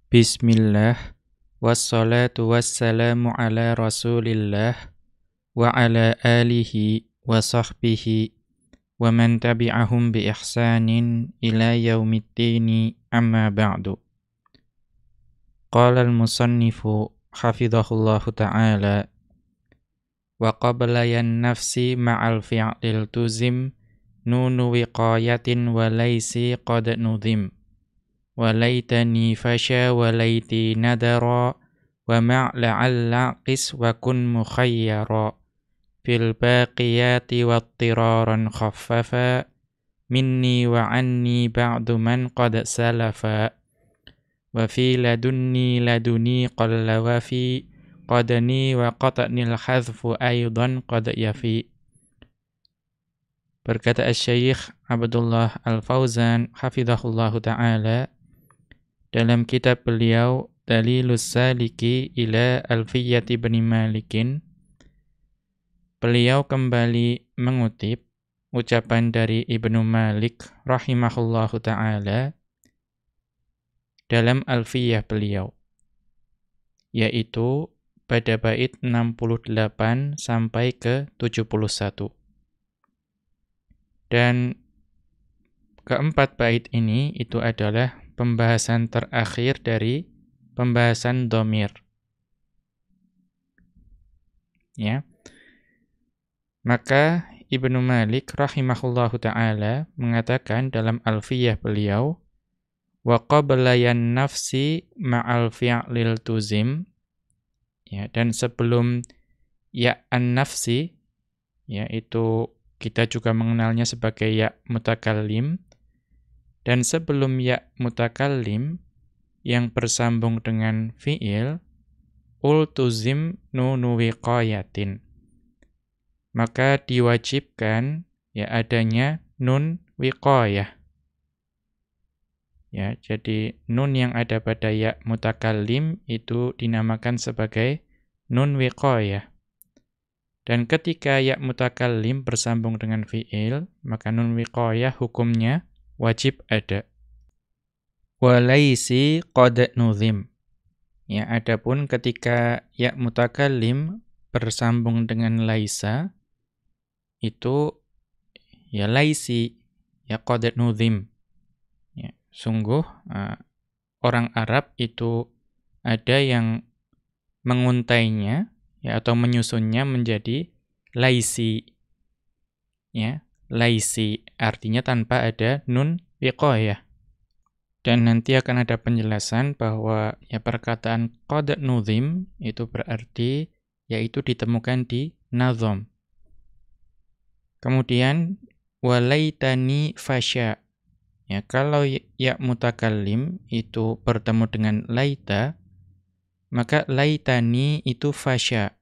Bismillah, wassalatu wassalamu ala rasulillah, wa ala alihi wa sahbihi, wa man tabi'ahum bi ihsanin ila yaumiddini amma ba'du. Qala al-musannifu hafidhahullahu ta'ala, wa qabla yan nafsi ma'al fi'lil tuzim, nunu wiqayatin wa laysi qad nudhim. Walaitani fasya walaiti nadara wa ma'la'alla qis wa kun mukhayyara fil baqiyati wattiraran khaffafa minni wa anni ba'du man qad salafa wa fi ladunni laduni qalla wa fi qadani wa qata'nil hadhfu aydan qad yafi. Berkata Asy-Syaikh Abdullah Al-Fauzan hafizahullahu ta'ala dalam kitab beliau Dalilus Saliki ila Alfiyyati Ibn Malikin, beliau kembali mengutip ucapan dari Ibnu Malik rahimahullahu ta'ala dalam Alfiyah beliau, yaitu pada bait 68 sampai ke 71. Dan keempat bait ini itu adalah pembahasan terakhir dari pembahasan dhamir. Ya. Maka Ibnu Malik rahimahullahu ta'ala mengatakan dalam Alfiyah beliau, wa qabla yan nafsi ma'al fi'lil tuzim, ya, dan sebelum ya an-nafsi, ya, itu kita juga mengenalnya sebagai ya mutakallim, dan sebelum ya mutakallim yang bersambung dengan fi'il, ultuzim nunu wiqayatin, maka diwajibkan ya adanya nun wiqayah. Ya, jadi nun yang ada pada ya mutakallim itu dinamakan sebagai nun wiqayah. Dan ketika ya mutakallim bersambung dengan fi'il, maka nun wiqayah hukumnya wajib ada. Walaisi qad nudhim. Ya, adapun ketika ya mutakallim bersambung dengan laisa, itu ya laisi ya qad nudhim. Ya, sungguh orang Arab itu ada yang menguntainya ya atau menyusunnya menjadi laisi. Ya, laisi artinya tanpa ada nun wiqayah. Dan nanti akan ada penjelasan bahwa ya perkataan qad nudhim itu berarti yaitu ditemukan di nazam. Kemudian walaitani fasya. Ya, kalau ya mutakallim itu bertemu dengan laita, maka laitani itu fasya.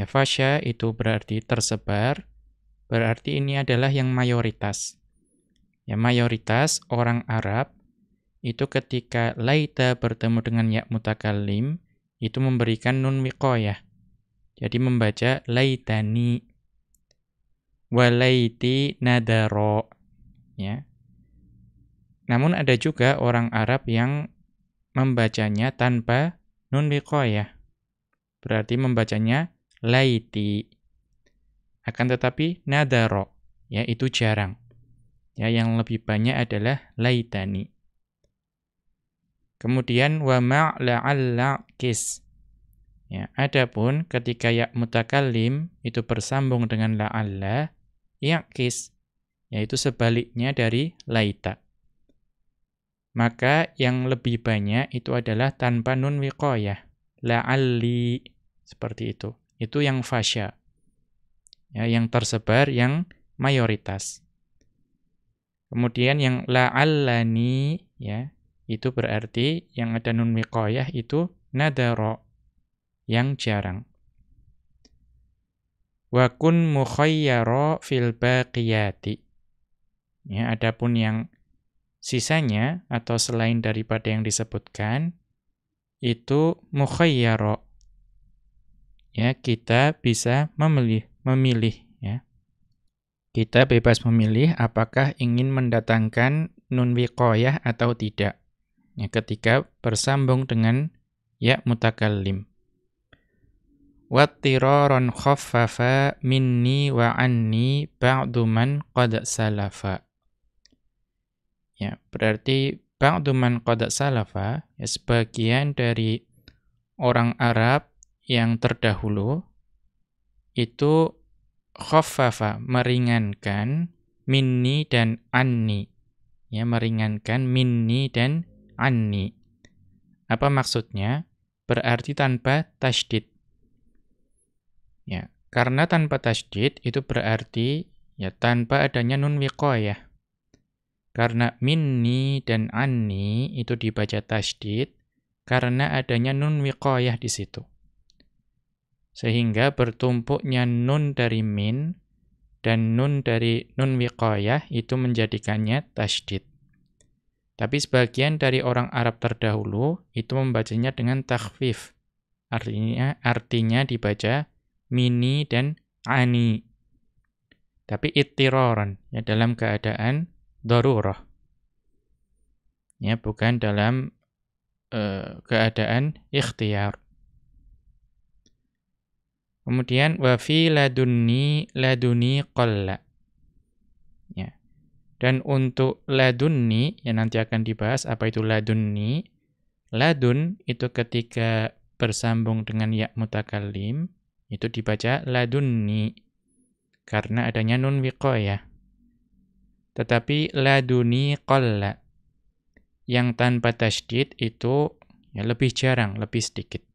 Ya, fasya itu berarti tersebar. Berarti ini adalah yang mayoritas. Ya, mayoritas orang Arab itu ketika laita bertemu dengan ya mutakallim itu memberikan nun wiqayah. Jadi membaca laitani, walaiti nadaro. Ya. Namun ada juga orang Arab yang membacanya tanpa nun wiqayah. Berarti membacanya laiti. Akan tetapi nadaro, ya itu jarang. Ya, yang lebih banyak adalah laitani. Kemudian wa ma'la'alla qis. Ya, adapun ketika ya mutakallim itu bersambung dengan la'alla, ya qis, yaitu sebaliknya dari laita. Maka yang lebih banyak itu adalah tanpa nun wiqayah, la'alli, seperti itu. Itu yang fasya. Ya, yang tersebar, yang mayoritas. Kemudian yang la'allani, ya, itu berarti yang ada nun wiqayah itu nadara, yang jarang. Wa kun mukhayyara fil baqiyati. Ya, adapun yang sisanya atau selain daripada yang disebutkan itu mukhayyara. Ya, kita bisa memilih ya. Kita bebas memilih apakah ingin mendatangkan nun wiqayah atau tidak. ya, ketika bersambung dengan ya mutakallim. Wattiraran khaffafa minni wa anni ba'du man qad salafa. Ya, berarti ba'du man qad salafa, ya, sebagian dari orang Arab yang terdahulu itu khaffafa, meringankan minni dan anni. Ya, meringankan minni dan anni. Apa maksudnya? Berarti tanpa tasydid. Ya, karena tanpa tasydid itu berarti ya tanpa adanya nun wiqayah. Karena minni dan anni itu dibaca tasydid karena adanya nun wiqayah di situ. Sehingga bertumpuknya nun dari min dan nun dari nun wiqayah itu menjadikannya tasydid. Tapi sebagian dari orang Arab terdahulu itu membacanya dengan takhfif. Artinya dibaca mini dan ani. Tapi ittiraran, ya, dalam keadaan darurah. Ya, bukan dalam keadaan ikhtiyar. Kemudian wa fi laduni qalla. Ya. Dan untuk ladunni yang nanti akan dibahas apa itu ladunni. Ladun itu ketika bersambung dengan ya mutakallim itu dibaca ladunni karena adanya nun wiqayah. Tetapi laduni qalla yang tanpa tasydid itu ya lebih jarang, lebih sedikit.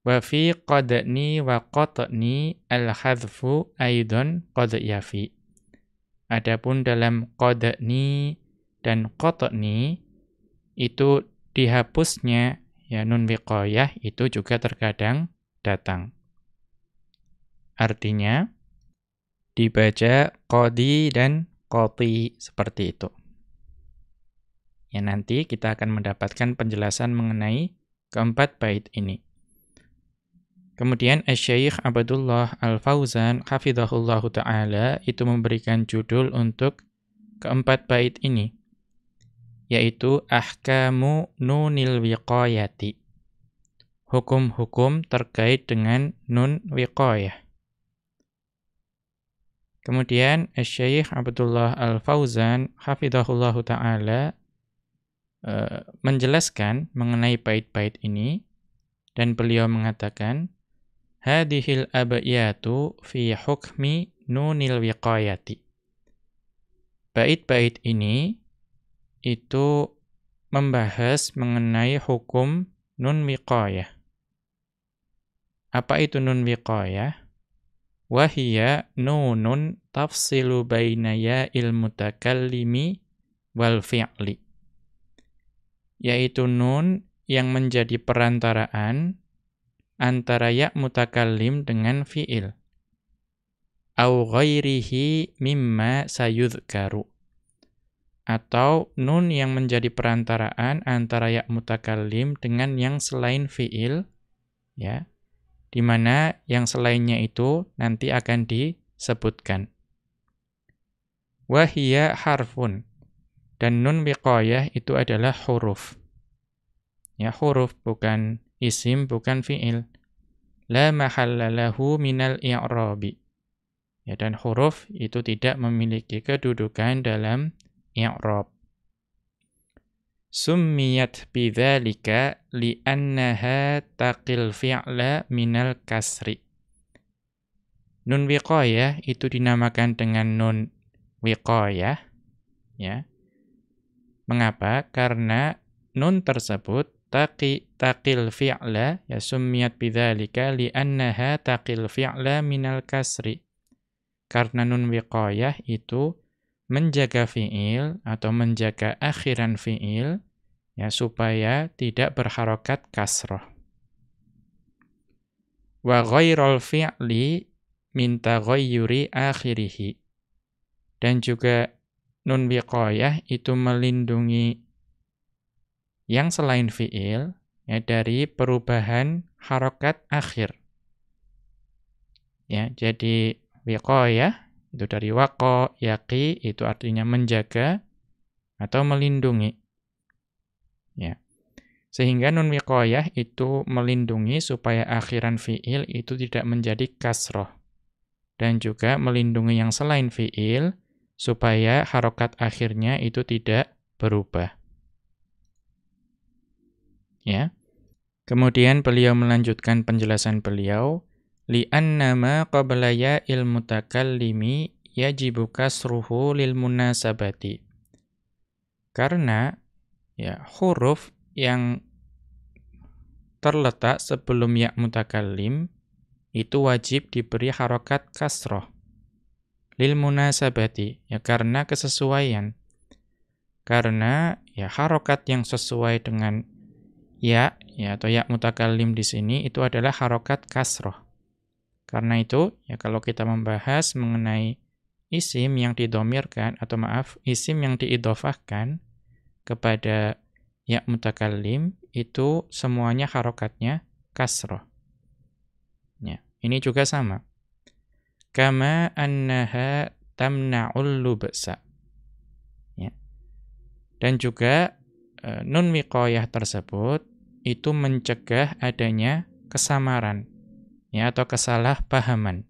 Wa fi qadni wa qatni al-hadfu aidan qad yafi. Adapun dalam qadni dan qatni itu dihapusnya ya nun wiqayah itu juga terkadang datang. Artinya dibaca qadi dan qati seperti itu. Ya, nanti kita akan mendapatkan penjelasan mengenai keempat bait ini. Kemudian Asy-Syaikh Abdullah Al-Fauzan hafizahullahu taala itu memberikan judul untuk keempat bait ini, yaitu Ahkamu Nunil Wiqayati. Hukum-hukum terkait dengan nun wiqayah. Kemudian Asy-Syaikh Abdullah Al-Fauzan hafizahullahu taala menjelaskan mengenai bait-bait ini dan beliau mengatakan hadhil abyatu fi hukmi nunil wiqayati. Bait-bait ini itu membahas mengenai hukum nun wiqayah. Apa itu nun wiqayah? Wahiya nunun tafsilu baina ya'il mutakallimi wal fi'li. Yaitu nun yang menjadi perantaraan antara ya mutakallim dengan fi'il. Au ghairihi mimma sayudhkaru. Atau nun yang menjadi perantaraan antara ya mutakallim dengan yang selain fi'il, ya, di mana yang selainnya itu nanti akan disebutkan. Wahia harfun. Dan nun wiqayah itu adalah huruf. Ya, huruf, bukan isim, bukan fi'il. La mahalla lahu minal i'rabi. Ya, dan huruf itu tidak memiliki kedudukan dalam i'rab. Summiyat bidzalika li'annaha taqil fi'la minal kasri. Nun wiqayah itu dinamakan dengan nun wiqayah, ya. Mengapa? Karena nun tersebut taqil fi'la, ya, summiyat bidzalika li'annaha taqil fi'la minal kasri. Karena nun wiqayah itu menjaga fi'il atau menjaga akhiran fi'il, ya, supaya tidak berharokat kasroh. Wa ghairal fi'li min taghayyuri akhirihi. Dan juga nun wiqayah itu melindungi yang selain fi'il, ya, dari perubahan harokat akhir. Ya, jadi wiqayah itu dari waqa, yaqi, itu artinya menjaga atau melindungi. Ya. Sehingga nun wiqayah itu melindungi supaya akhiran fi'il itu tidak menjadi kasroh. Dan juga melindungi yang selain fi'il supaya harokat akhirnya itu tidak berubah. Ya. Kemudian beliau melanjutkan penjelasan beliau, li'anna ma qabla ya'il mutakallimi yajibu kasruhu lil munasabati. Karena ya huruf yang terletak sebelum ya mutakallim itu wajib diberi harokat kasroh lil munasabati, ya karena kesesuaian. Karena ya harokat yang sesuai dengan ya atau ya mutakallim di sini itu adalah harokat kasroh. Karena itu ya kalau kita membahas mengenai isim yang didomirkan atau isim yang diidhofahkan kepada ya mutakallim itu semuanya harokatnya kasroh. Ya, ini juga sama. Kama annaha tamna'ul lubsa. Ya. Dan juga nun wiqayah tersebut itu mencegah adanya kesamaran ya atau kesalahpahaman.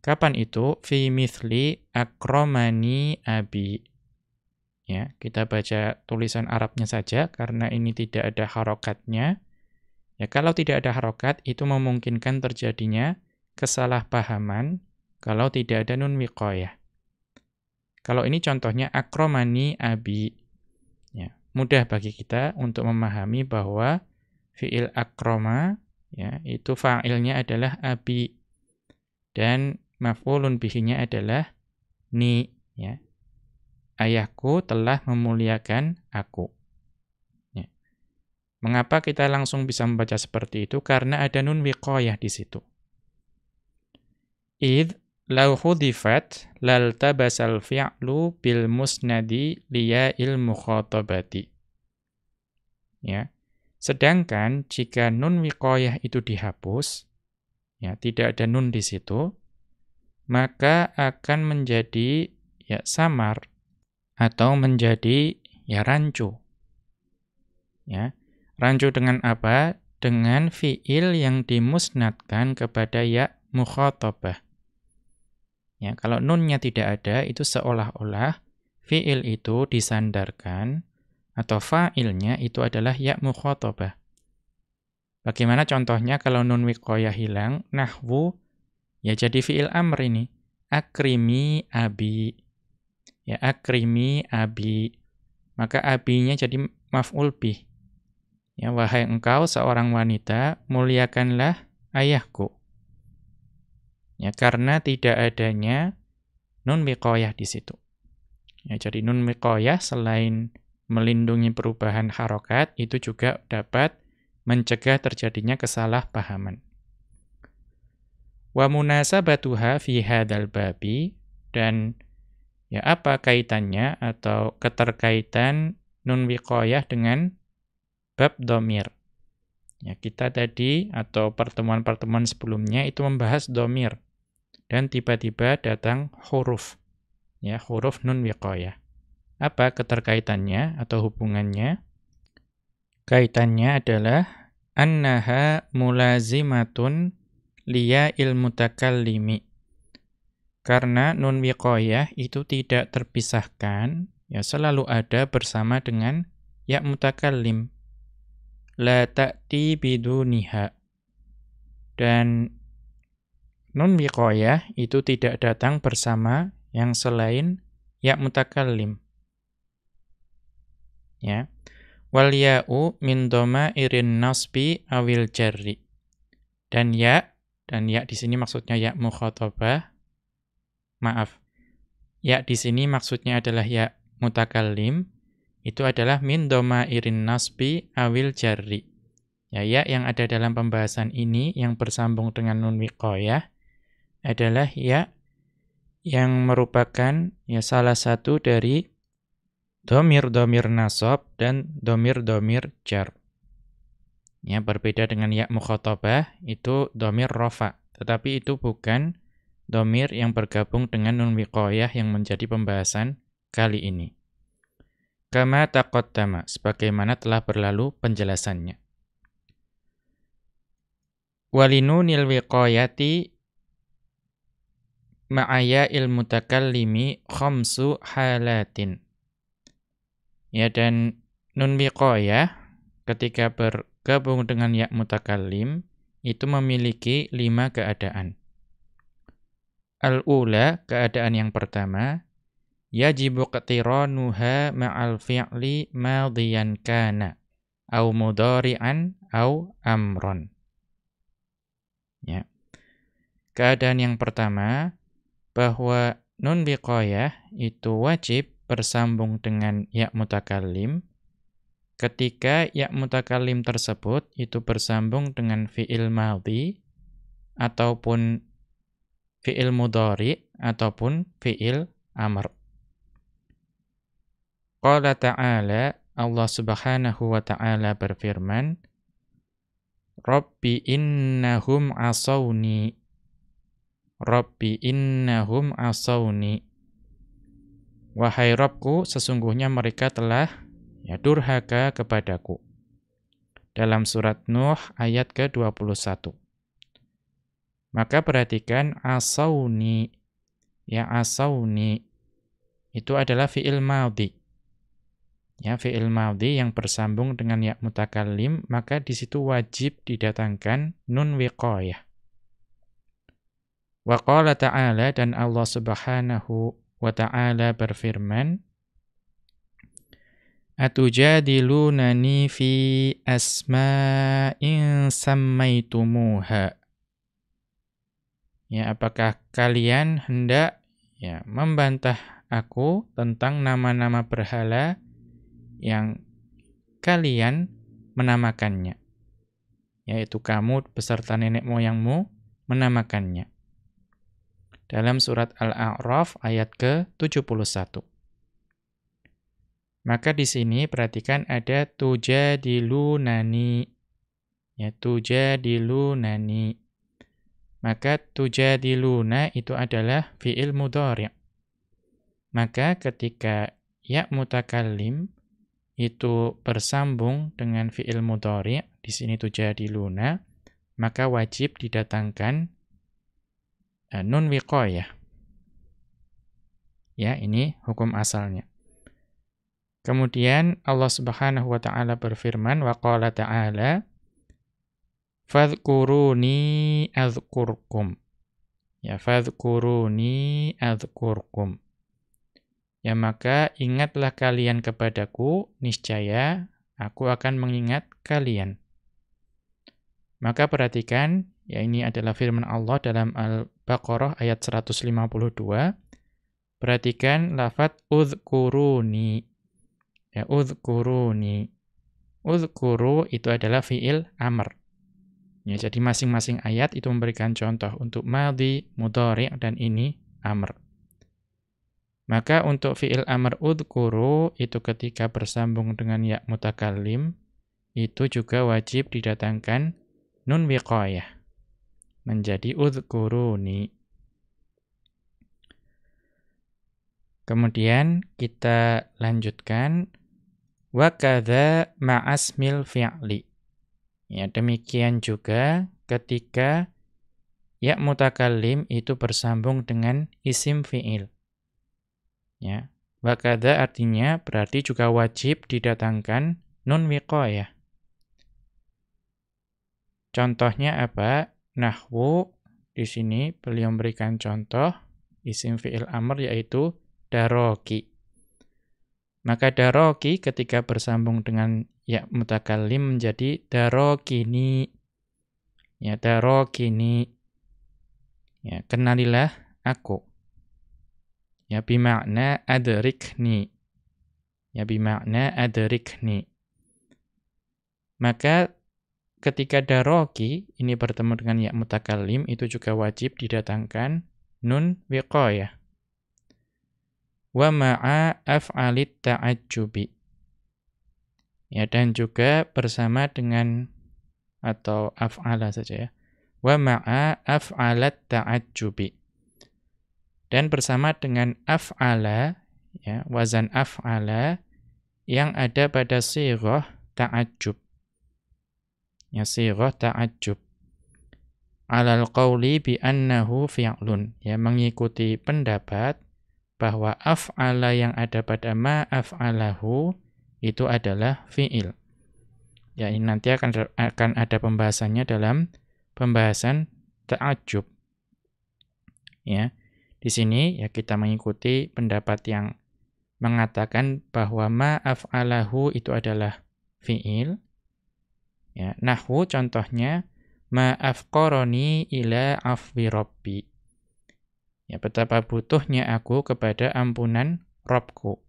Kapan itu? Fi mithli akramani abi. Ya, kita baca tulisan Arabnya saja karena ini tidak ada harokatnya. Ya, kalau tidak ada harokat itu memungkinkan terjadinya kesalahpahaman kalau tidak ada nun wiqayah. Kalau ini contohnya akramani abi. Ya, mudah bagi kita untuk memahami bahwa fi'il akrama ya, itu fa'ilnya adalah abi dan maf'ulun bihinya adalah ni ya. Ayahku telah memuliakan aku. Ya. Mengapa kita langsung bisa membaca seperti itu? Karena ada nun wiqayah di situ. Idh law hudifat laltabasal fi'lu bil musnadi liya'il mukhatabati. Ya. Sedangkan jika nun wiqayah itu dihapus, ya tidak ada nun di situ, maka akan menjadi ya samar atau menjadi ya rancu. Ya. Rancu dengan apa? Dengan fi'il yang dimusnadkan kepada ya mukhatabah. Ya, kalau nunnya tidak ada itu seolah-olah fi'il itu disandarkan atau fa'ilnya itu adalah ya mukhatabah. Bagaimana contohnya kalau nun wiqayah hilang? Nahwu ya jadi fi'il amr ini. Akrimi abi. Ya, akrimi abi. Maka abinya jadi maf'ul bih. Ya, wahai engkau seorang wanita, muliakanlah ayahku. Ya, karena tidak adanya nun wiqayah di situ. Ya, jadi nun wiqayah selain melindungi perubahan harokat, itu juga dapat mencegah terjadinya kesalahpahaman. Wa munasabatuha fi hadzal babi, dan ya apa kaitannya atau keterkaitan nun wiqayah dengan bab dhamir. Ya, kita tadi atau pertemuan-pertemuan sebelumnya itu membahas dhamir dan tiba-tiba datang huruf. Ya, huruf nun wiqayah. Apa keterkaitannya atau hubungannya? Kaitannya adalah annaha mulazimatun liya'il mutakallimi. Karena nun wiqayah itu tidak terpisahkan, ya selalu ada bersama dengan ya mutakallim. La ta'ti biduniha. Dan nun wiqayah itu tidak datang bersama yang selain ya mutakallim. Ya. Wal ya'u min dhamairin nasbi awil jarri. Dan ya di sini maksudnya ya mukhatabah. Maaf. Ya di sini maksudnya adalah ya mutakallim. Itu adalah min dhamairin nasbi awil jarri. Ya yang ada dalam pembahasan ini yang bersambung dengan nun wiqayah adalah ya yang merupakan ya salah satu dari dhamir-dhamir nasab dan dhamir-dhamir jar. Ya, berbeda dengan ya mukhatabah, itu dhamir rafa. Tetapi itu bukan dhamir yang bergabung dengan nun wiqayah yang menjadi pembahasan kali ini. Kama taqaddama, sebagaimana telah berlalu penjelasannya. Walinunil wiqayati ma'aya ilmutakallimi khamsu halatin. Ya, dan nun wiqayah ketika bergabung dengan ya mutakallim itu memiliki 5 keadaan. Al-ula, keadaan yang pertama, yajibu qtiranuha ma'al fi'li madhiyan kana au mudhari'an au amron. Ya. Keadaan yang pertama, bahwa nun wiqayah itu wajib bersambung dengan ya mutakallim ketika ya mutakallim tersebut itu bersambung dengan fi'il madhi ataupun fi'il mudhari ataupun fi'il amr. Qala ta'ala, Allah Subhanahu wa ta'ala berfirman, Rabbi innahum asawni. Rabbi innahum asawni. Wahai Rabbku, sesungguhnya mereka telah durhaka kepadaku. Dalam surat Nuh ayat ke-21. Maka perhatikan asawni. Ya, asawni itu adalah fi'il madhi. Ya, fi'il madhi yang bersambung dengan ya mutakallim, maka di situ wajib didatangkan nun wiqayah. Wa qala ta'ala, dan Allah Subhanahu wa ta'ala berfirman, atujadilunani fi asma'in sammaitumuha. Ya, apakah kalian hendak membantah aku tentang nama-nama berhala yang kalian menamakannya, yaitu kamu beserta nenek moyangmu menamakannya. Dalam surat Al-A'raf ayat ke-71. Maka di sini perhatikan ada tujadilunani. Ya, tujadilunani. Maka tujadiluna itu adalah fi'il mudhari'. Maka ketika ya mutakallim itu bersambung dengan fi'il mudhari', di sini tujadiluna, maka wajib didatangkan nun wiqayah. Ya, ini hukum asalnya. Kemudian Allah Subhanahu wa ta'ala berfirman, wa qala ta'ala, fadhkuruni adzkurkum. Ya, fadhkuruni adzkurkum. Ya, maka ingatlah kalian kepadaku, niscaya aku akan mengingat kalian. Maka perhatikan, ya, ini adalah firman Allah dalam Al-Baqarah ayat 152. Perhatikan lafadz udhkuruni. Ya, udhkuruni. Udhkuru itu adalah fi'il amr. Ya, jadi masing-masing ayat itu memberikan contoh untuk madhi, mudhari' dan ini amr. Maka untuk fi'il amr udhkuru itu ketika bersambung dengan ya mutakallim itu juga wajib didatangkan nun wiqayah. Menjadi udhkuruni. Kemudian kita lanjutkan wa kadza ma'asmil fi'li. Ya, demikian juga ketika ya mutakallim itu bersambung dengan isim fi'il. Ya, wa kadza artinya berarti juga wajib didatangkan nun wiqayah. Contohnya apa? Nahwu, di sini beliau memberikan contoh isim fi'il amr yaitu daroki. Maka daroki ketika bersambung dengan ya mutakallim menjadi darokini. Ya, darokini. Ya, kenalilah aku. Ya, bimakna adrikni. Ya, bimakna adrikni. Maka ketika daroki ini bertemu dengan ya mutakallim itu juga wajib didatangkan nun wiqayah. Wa ma'a af'alit ta'ajjubi. Ya, dan juga bersama dengan atau af'ala saja ya. Wa ma'a af'alat ta'ajjubi. Dan bersama dengan af'ala, ya, wazan af'ala yang ada pada sighah ta'ajjub. Ya, sighah ta'ajjub. Alal qawli bi annahu fi'lun. Ya, mengikuti pendapat bahwa af'ala yang ada pada ma af'alahu itu adalah fi'il. Ya, ini nanti akan ada pembahasannya dalam pembahasan ta'ajjub. Ya. Di sini ya kita mengikuti pendapat yang mengatakan bahwa ma af'alahu itu adalah fi'il. Ya, nahwu contohnya ma afqarani ila afwi rabbi. Ya, betapa butuhnya aku kepada ampunan Rabbku.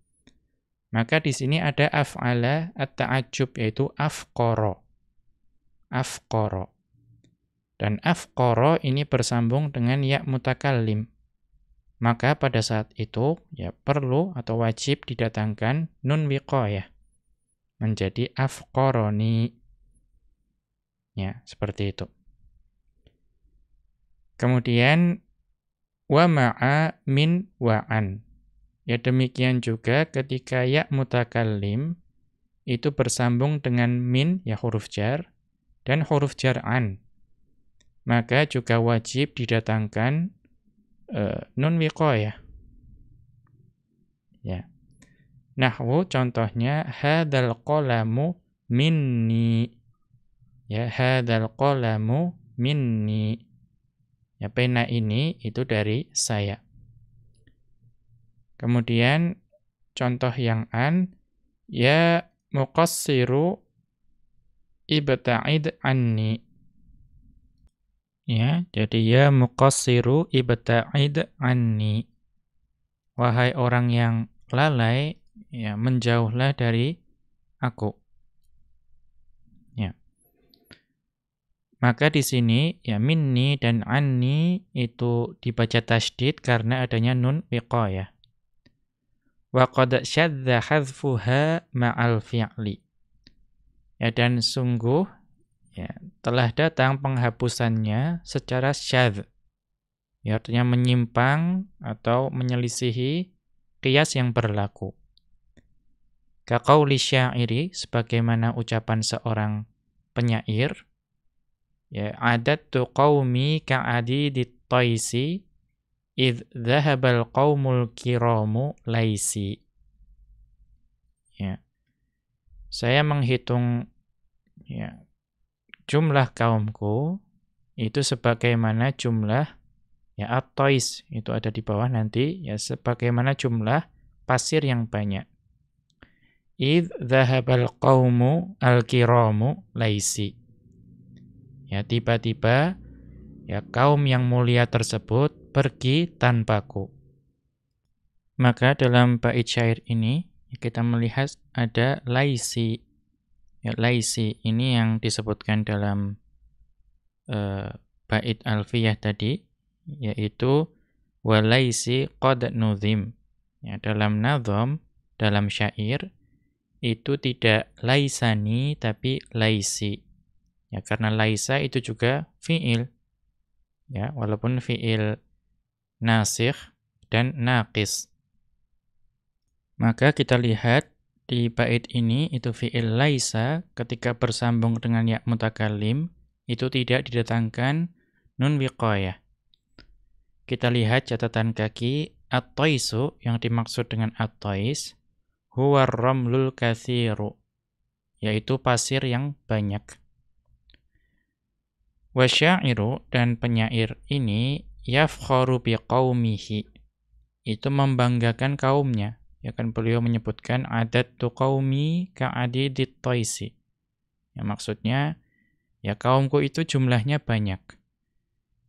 Maka di sini ada af'ala at-ta'ajjub yaitu afqara. Afqara. Dan afqara ini bersambung dengan ya mutakallim. Maka pada saat itu ya perlu atau wajib didatangkan nun wiqayah. Menjadi afqarani. Ya, seperti itu. Kemudian wa ma'a min wa'an. Ya demikian juga ketika ya mutakallim itu bersambung dengan min ya huruf jar dan huruf jar an. Maka juga wajib didatangkan nun wiqayah. Ya. Nahwu contohnya hadzal qalamu minni. Ya, hadzal qalamu minni. Ya, pena ini itu dari saya. Kemudian contoh yang an, ya muqassiru ibta'id anni. Ya, jadi ya muqassiru ibta'id anni. Wahai orang yang lalai, ya menjauhlah dari aku. Ya. Maka di sini ya minni dan anni itu dibaca tasydid karena adanya nun wiqayah. Wa qad syadza hadzfuha ma'al fi'li. Ya, dan sungguh ya telah datang penghapusannya secara syadz. Ya, artinya menyimpang atau menyelisihi qiyas yang berlaku. Ka qauli syairi, sebagaimana ucapan seorang penyair, ya adattu qaumi ka'adidit taisi idh dhahabal qaumul kiramu laisi. Ya. Saya menghitung ya jumlah kaumku itu sebagaimana jumlah ya at-tais itu ada di bawah nanti ya sebagaimana jumlah pasir yang banyak. Idh dhahabal qaumu al-kiramu laisi. Ya tiba-tiba ya kaum yang mulia tersebut pergi tanpaku. Maka dalam bait syair ini kita melihat ada laisi. Ya, laisi ini yang disebutkan dalam bait alfiyah tadi, yaitu walaisi qad nuzim. Ya, dalam nazam, dalam syair itu tidak laisani tapi laisi. Ya, karena laisa itu juga fi'il. Ya, walaupun fi'il nasikh dan naqis. Maka kita lihat di bait ini itu fi'il laisa ketika bersambung dengan ya mutakallim itu tidak didatangkan nun wiqayah. Kita lihat catatan kaki at-taisu yang dimaksud dengan at-tais huwa ramlul katsiru, yaitu pasir yang banyak. Wasyairu, dan penyair ini yafkharu biqaumihi, itu membanggakan kaumnya. Ya kan beliau menyebutkan adattu qaumi ka'adidit taisi. Ya maksudnya ya kaumku itu jumlahnya banyak.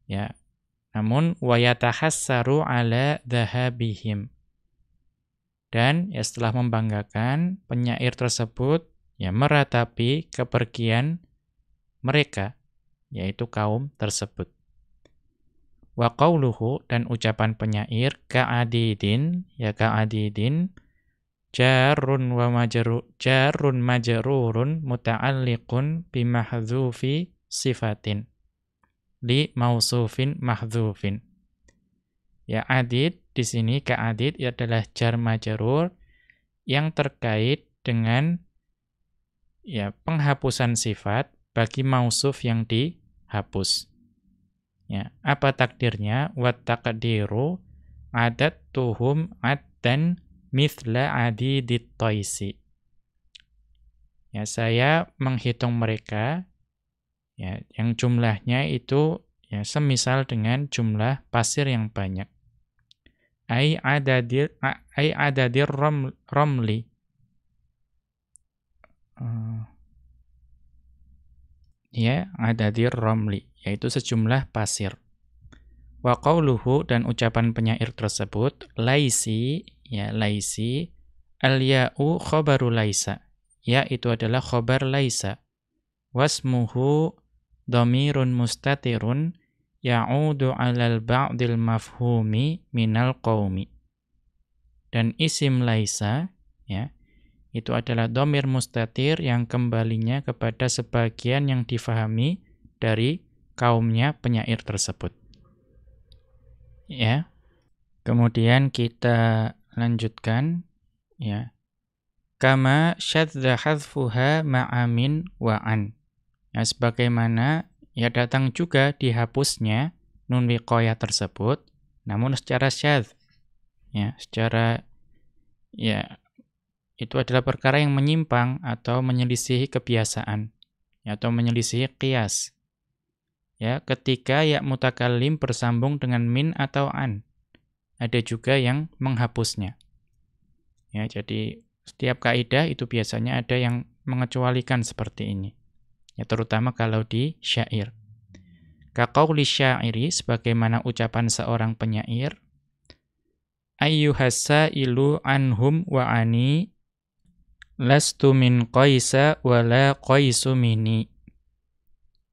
Ya. Namun wayatahassaru ala dhahabihim. Dan ya setelah membanggakan penyair tersebut ya meratapi kepergian mereka, yaitu kaum tersebut. Wa qauluhu, dan ucapan penyair ka'adidin, ya ka'adidin jarrun wa majrurun muta'alliqun bimahdzufi sifatin li mausufin mahdzufin. Ya adid di sini ka'adid adalah jar majrur yang terkait dengan ya penghapusan sifat bagi mausuf yang dihapus. Ya, apa takdirnya? Wa taqdiru adattuhum addan mithla adidit taisi. Ya, saya menghitung mereka ya yang jumlahnya itu ya semisal dengan jumlah pasir yang banyak. Ai adadir romli. Ya, adadir romli, yaitu sejumlah pasir. Wa qauluhu, dan ucapan penyair tersebut, laisi, ya laisi, al-ya'u khobaru laisa. Ya, itu adalah khobar laisa. Wasmuhu dhamirun mustatirun ya'udu 'alal ba'dil mafhumi minal qaumi. Dan isim laisa, ya, itu adalah dhamir mustatir yang kembalinya kepada sebagian yang difahami dari kaumnya penyair tersebut. Ya. Kemudian kita lanjutkan, ya. Kama syadza hadzfuha ma'amin wa'an. Ya, sebagaimana ya datang juga dihapusnya nun wiqayah tersebut, namun secara syadz. Ya, secara ya itu adalah perkara yang menyimpang atau menyelisihi kebiasaan, ya, atau menyelisihi qiyas. Ya, ketika ya mutakallim bersambung dengan min atau an. Ada juga yang menghapusnya. Ya, jadi setiap kaidah itu biasanya ada yang mengecualikan seperti ini. Ya, terutama kalau di syair. Kaqauli syairi, sebagaimana ucapan seorang penyair, ayyuhassailu anhum wa'ani lastu min qaisa wala qaisu minni.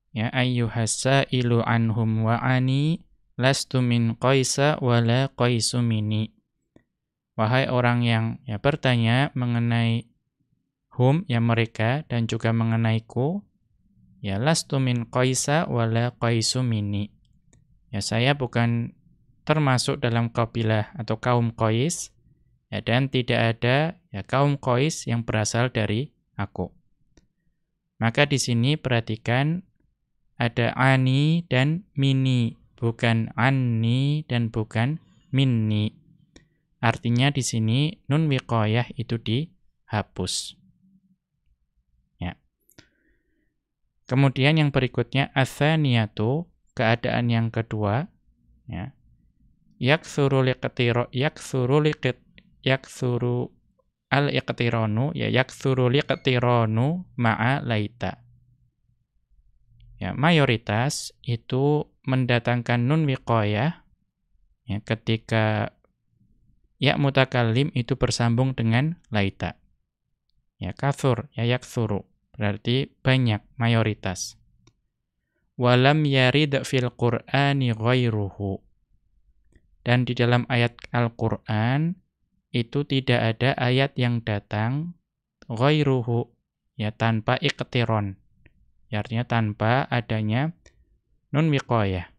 Ya, ayyuhassailu anhum wa'ani lastu min qaisa wala qaisu minni. Wahai orang yang ya bertanya mengenai hum, ya mereka, dan juga mengenaiku, ya lastu min qaisa wala qaisu minni. Ya, saya bukan termasuk dalam kabilah atau kaum Qais, ya, dan tidak ada ya kaum Qais yang berasal dari aku. Maka di sini perhatikan ada ani dan mini, bukan anni dan bukan minni. Artinya di sini nun wiqayah itu dihapus. Ya. Kemudian yang berikutnya atsaniyatu, keadaan yang kedua, ya. Yaktsuru al-iqtiranu, ya yaktsuru liqtiranu ma'a laita. Ya, mayoritas itu mendatangkan nun wiqayah ya ketika ya mutakallim itu bersambung dengan laita. Ya, katsur, ya yaktsuru, berarti banyak, mayoritas. Walam yarid fil Qur'ani ghairuhu. Dan di dalam ayat Al-Qur'an itu tidak ada ayat yang datang ghairuhu, ya tanpa iqtiron. Ya, artinya tanpa adanya nun wiqayah.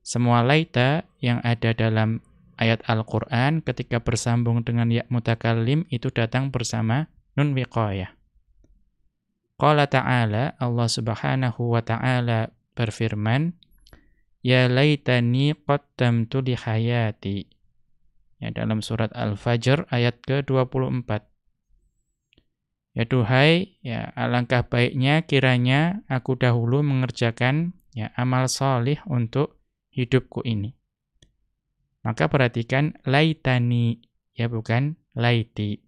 Semua laita yang ada dalam ayat Al-Qur'an ketika bersambung dengan ya mutakallim itu datang bersama nun wiqayah. Qala ta'ala, Allah Subhanahu wa ta'ala berfirman, ya laitani qaddamtu li hayati. Ya, dalam surat Al-Fajr ayat ke-24. Ya duhai, ya alangkah baiknya kiranya aku dahulu mengerjakan ya amal salih untuk hidupku ini. Maka perhatikan laitani, ya bukan laiti.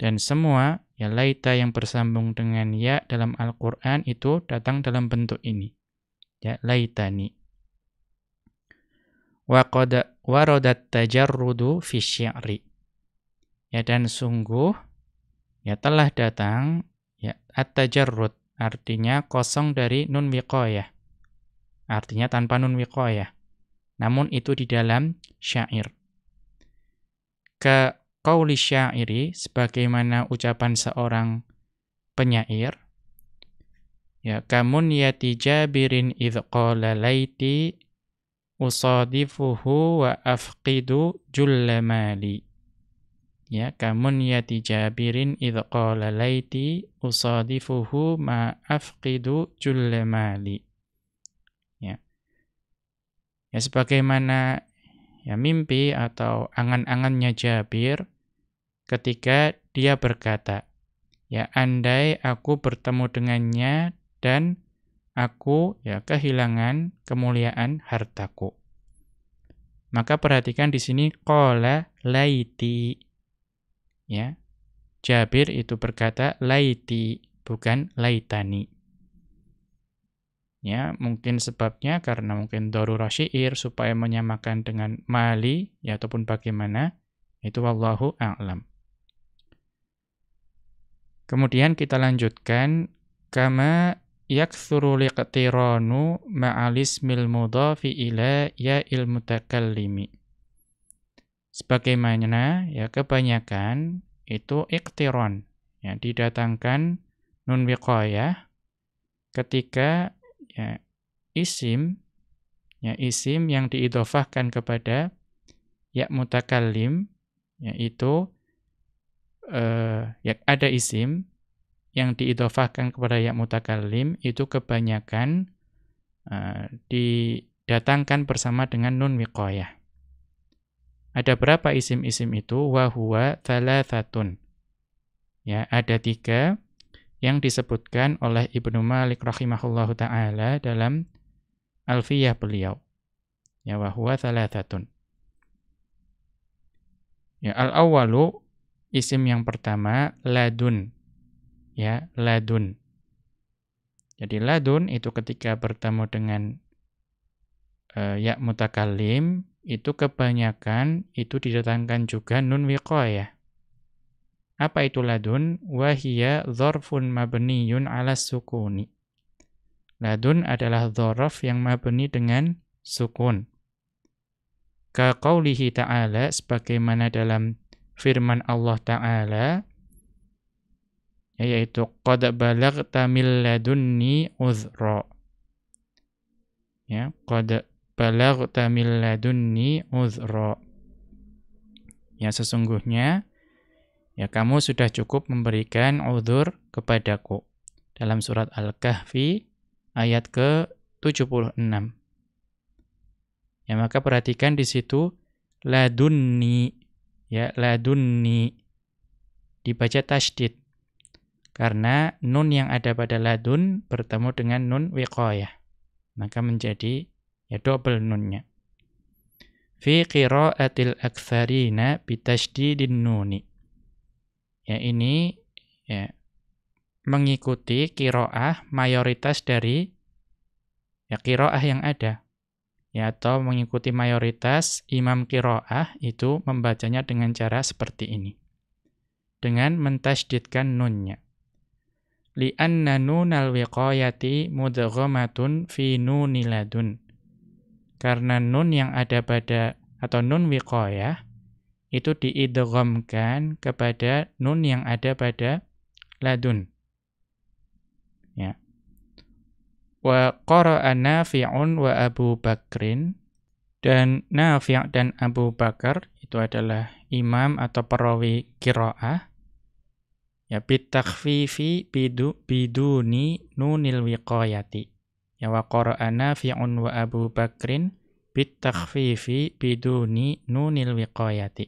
Dan semua ya laita yang bersambung dengan ya dalam Al-Qur'an itu datang dalam bentuk ini. Ya laitani. Wa qad waradat tajarrudu fi syi'ri. Ya, dan sungguh ya telah datang ya at-tajarrud, artinya kosong dari nun wiqayah. Artinya tanpa nun wiqayah. Namun itu di dalam syair. Ka qauli syairi, sebagaimana ucapan seorang penyair, ya kamun yati Jabirin idh qala laiti usadifuhu wa afqidu jullamali. Ya, kamunyati Jabirin idh qala laiti usadifuhu ma afqidu julla mali. Ya. Ya sebagaimana ya mimpi atau angan-angannya Jabir ketika dia berkata, ya andai aku bertemu dengannya dan aku ya kehilangan kemuliaan hartaku. Maka perhatikan di sini qala laiti. Ya. Jabir itu berkata laiti, bukan laitani. Ya, mungkin sebabnya karena mungkin darurah syair supaya menyamakan dengan mali ya ataupun bagaimana, itu wallahu a'lam. Kemudian kita lanjutkan kama yaktsuru liqtiranu ma'alismil mudhafi ila ya'il mutakallimi. Sebagaimana ya kebanyakan itu iqtiran, ya didatangkan nun wiqayah ketika ya isim yang diidhofahkan kepada ya mutakallim, yaitu ya ada isim yang diidhofahkan kepada ya mutakallim itu kebanyakan didatangkan bersama dengan nun wiqayah. Ada berapa isim-isim itu? Wa huwa thalathatun. Ya, ada 3 yang disebutkan oleh Ibnu Malik rahimahullahu taala dalam Alfiyah beliau. Ya, wa huwa thalathatun. Ya, al-awwalu isim yang pertama ladun. Ya, ladun. Jadi ladun itu ketika bertemu dengan ya mutakallim itu kebanyakan itu didatangkan juga nun wiqayah. Apa itu ladun? Wa hiya dzarfun mabniyun 'ala sukuni. Ladun adalah dzaraf yang mabni dengan sukun. Ka qaulihi ta'ala, sebagaimana dalam firman Allah Ta'ala, yaitu qad balaghta min ladunni uzra. Ya, qad balaghta min ladunni uzra. Ya, sesungguhnya ya kamu sudah cukup memberikan uzur kepadaku. Dalam surat Al-Kahfi ayat ke-76. Ya, maka perhatikan di situ ladunni, ya ladunni dibaca tasydid karena nun yang ada pada ladun bertemu dengan nun wiqayah. Maka menjadi ya double nunnya. Fi qira'atil aktsarina bitasydidin nuni. Ya ini ya mengikuti qiraah mayoritas dari ya qiraah yang ada. Ya atau mengikuti mayoritas imam qiraah itu membacanya dengan cara seperti ini. Dengan mentasydidkan nunnya. Li'anna nunal wiqayati mudghamatun fi nuniladun. Karena nun yang ada pada atau nun wiqayah itu diidghamkan kepada nun yang ada pada ladun. Ya. Wa qara'a Nafi'un wa Abu Bakrin, dan Nafi' dan Abu Bakar itu adalah imam atau perawi qiraah. Ya bitakhfifi biduni nunil wiqayati. Ya wa qara'a Nafi'un wa Abu Bakrin bitakhfifi biduni nunil wiqayati.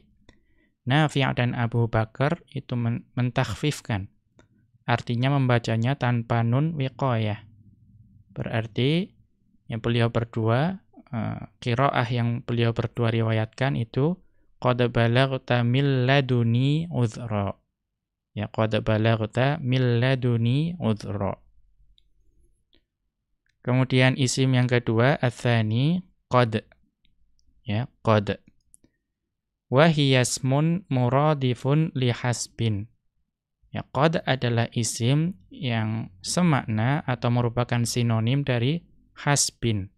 Nafi' dan Abu Bakar itu mentakhfifkan. Artinya membacanya tanpa nun wiqayah. Berarti yang beliau berdua qiraah yang beliau berdua riwayatkan itu qad balaghta min laduni uzra. Ya qad balaghta min laduni uzra. Kemudian isim yang kedua ats-tsani qad. Ya qad. Wa hiya ismun muradifun li hasbin. Ya qad adalah isim yang semakna atau merupakan sinonim dari hasbin.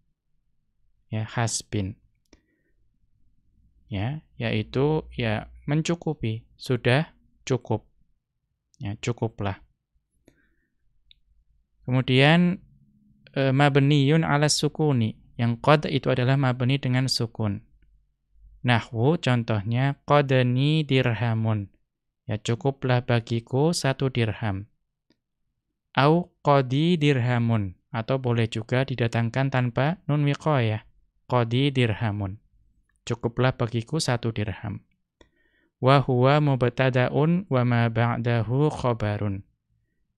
Ya hasbin. Ya, yaitu ya mencukupi, sudah cukup. Ya, cukuplah. Kemudian mabniyun 'ala sukuni. Yang qad itu adalah mabni dengan sukun. Nahwu contohnya qadani dirhamun. ya cukuplah bagiku 1 dirham. Au qadi dirhamun, atau boleh juga didatangkan tanpa nun wiqayah. Qadi dirhamun. Cukuplah bagiku 1 dirham. Wa huwa mubtada'un wa ma ba'dahu khabarun.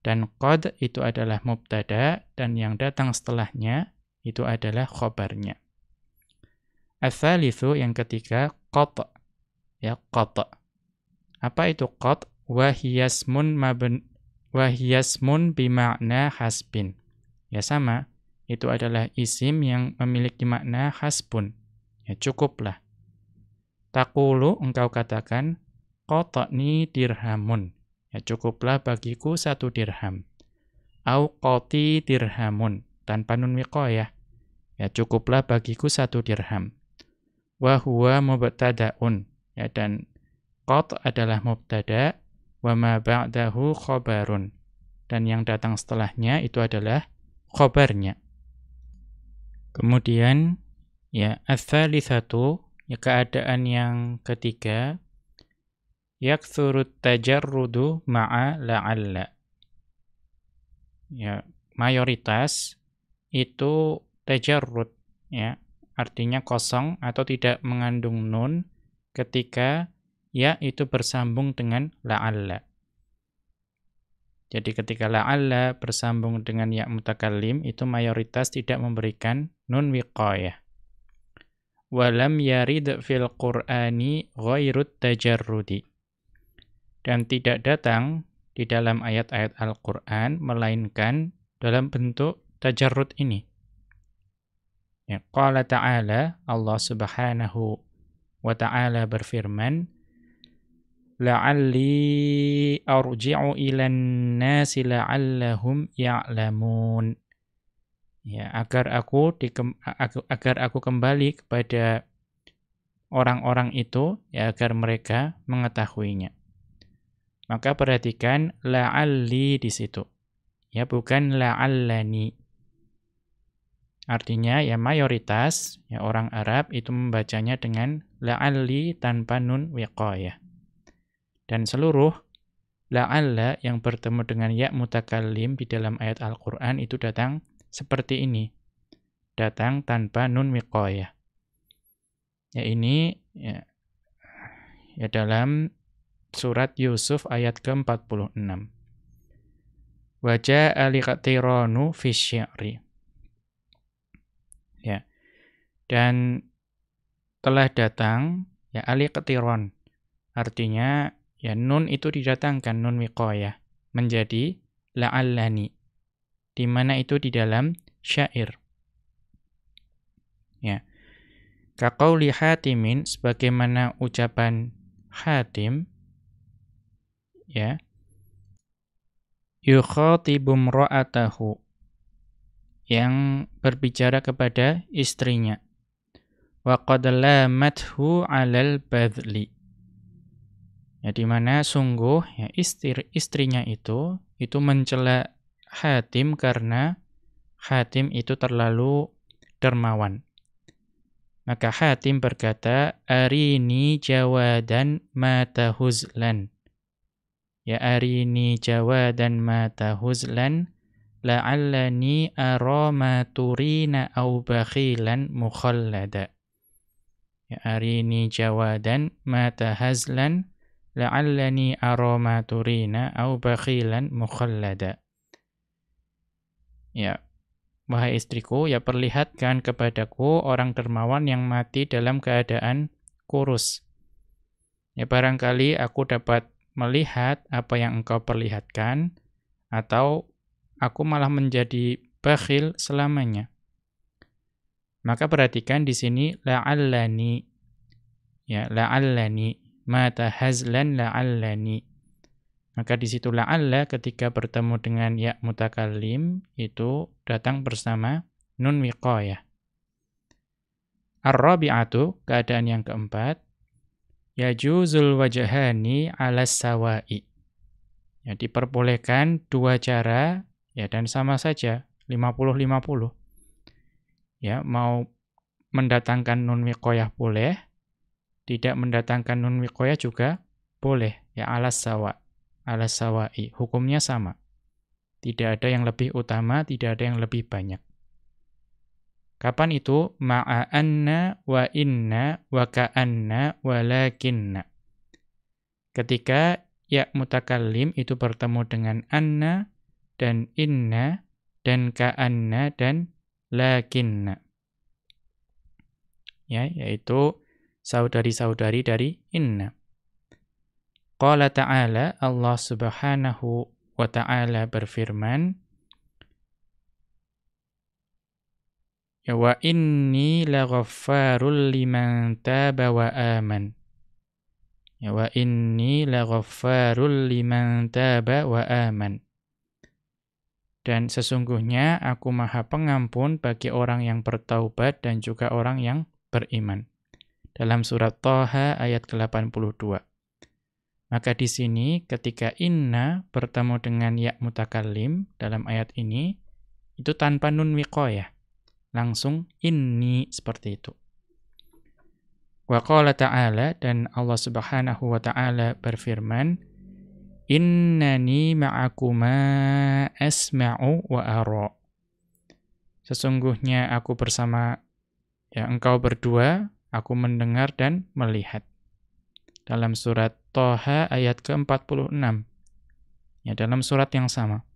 Dan qad itu adalah mubtada dan yang datang setelahnya itu adalah khabarnya. Ats-tsalitsu, yang ketiga, qat. Ya, qat. Apa itu qat? Wa hiyasmun bima'na hasbin. Ya sama, itu adalah isim yang memiliki makna hasbun. Ya cukuplah. Taqulu, engkau katakan, qatani dirhamun. Ya cukuplah bagiku 1 dirham. Au qati dirhamun, tanpa nun wiqayah. Ya cukuplah bagiku 1 dirham. Wa huwa mubtada'un. Ya, dan qat adalah mubtada, wa ma ba'dahu khabarun. Dan yang datang setelahnya itu adalah khabarnya. Kemudian ya ats-tsalitsatu, ya keadaan yang ketiga, yakthurut tajarrudu ma'a la'alla. Ya, mayoritas itu tajarrud, ya, artinya kosong atau tidak mengandung nun ketika ya itu bersambung dengan la'alla. Jadi ketika la'alla bersambung dengan ya mutakallim, itu mayoritas tidak memberikan nun wiqayah. Walam yarid fil Qur'ani ghairut tajarrudi. Dan tidak datang di dalam ayat-ayat Al-Qur'an melainkan dalam bentuk tajarrud ini. Ya, qala ta'ala, Allah Subhanahu wa ta'ala berfirman, la'alli arji'u ilan nasi la'allahum ya'lamun. Ya, agar aku kembali kepada orang-orang itu, ya agar mereka mengetahuinya. Maka perhatikan la'alli di situ. Ya, bukan la'allani. Artinya ya mayoritas ya orang Arab itu membacanya dengan la'alli tanpa nun wiqayah. Dan seluruh la'alla yang bertemu dengan ya mutakallim di dalam ayat Al-Qur'an itu datang seperti ini. Datang tanpa nun wiqayah. Ya ini ya dalam surat Yusuf ayat ke-46. Wa ja'a liqtiranu fi syi'ri. Ya. Dan telah datang ya aliqtiran. Artinya ya nun itu didatangkan, nun wiqayah, menjadi la'allani. Di mana itu di dalam syair. Ya. Kaqauli Hatimin, sebagaimana ucapan Hatim, ya. Yukhatibu imra'atahu, yang berbicara kepada istrinya. Wa qad lamathu 'alal badli. Ya, di mana sungguh ya istrinya itu mencela Hatim karena Hatim itu terlalu dermawan. Maka Hatim berkata, arini jawadan ma tahuzlan. Ya, arini jawadan ma tahuzlan la'allani ara ma turina aw bakhilan mukhallada. Ya, arini jawadan ma tahazlan la'allani ara ma turina aw bakhilan mukhallada. Ya, wahai istriku, ya perlihatkan kepadaku orang dermawan yang mati dalam keadaan kurus. Ya barangkali aku dapat melihat apa yang engkau perlihatkan, atau aku malah menjadi bakhil selamanya. Maka perhatikan di sini la'allani. Ya, la'allani. Mata hazlan la'allani. Maka di situ la'alla ketika bertemu dengan ya mutakallim itu datang bersama nun wiqayah. Ar-rabi'atu, keadaan yang keempat, yajuzul wajhani 'alas sawa'i. Ya, diperbolehkan dua cara ya dan sama saja 50-50. Ya, mau mendatangkan nun wiqayah boleh, tidak mendatangkan nun wiqayah juga boleh. ya alas sawai, hukumnya sama. Tidak ada yang lebih utama, tidak ada yang lebih banyak. Kapan itu? Ma'a anna wa inna wa ka'anna wa lakinna. Ketika ya mutakallim itu bertemu dengan anna dan inna dan ka'anna dan lakinna. Ya, yaitu saudari-saudari dari inna. Qala ta'ala, Allah Subhanahu wa ta'ala berfirman, ya wa inni laghaffarul liman taba wa aman. Ya wa inni laghaffarul liman taba wa aman. Dan sesungguhnya aku Maha Pengampun bagi orang yang bertaubat dan juga orang yang beriman. Dalam surat Thaha ayat ke-82. Maka di sini ketika inna bertemu dengan ya mutakallim dalam ayat ini, itu tanpa nun wiqayah. Langsung inni seperti itu. Wa qala ta'ala, dan Allah Subhanahu wa ta'ala berfirman, innani ma'akuma asma'u wa ara. Sesungguhnya aku bersama ya engkau berdua, aku mendengar dan melihat. Dalam surat Thaha ayat ke-46. Ya, dalam surat yang sama.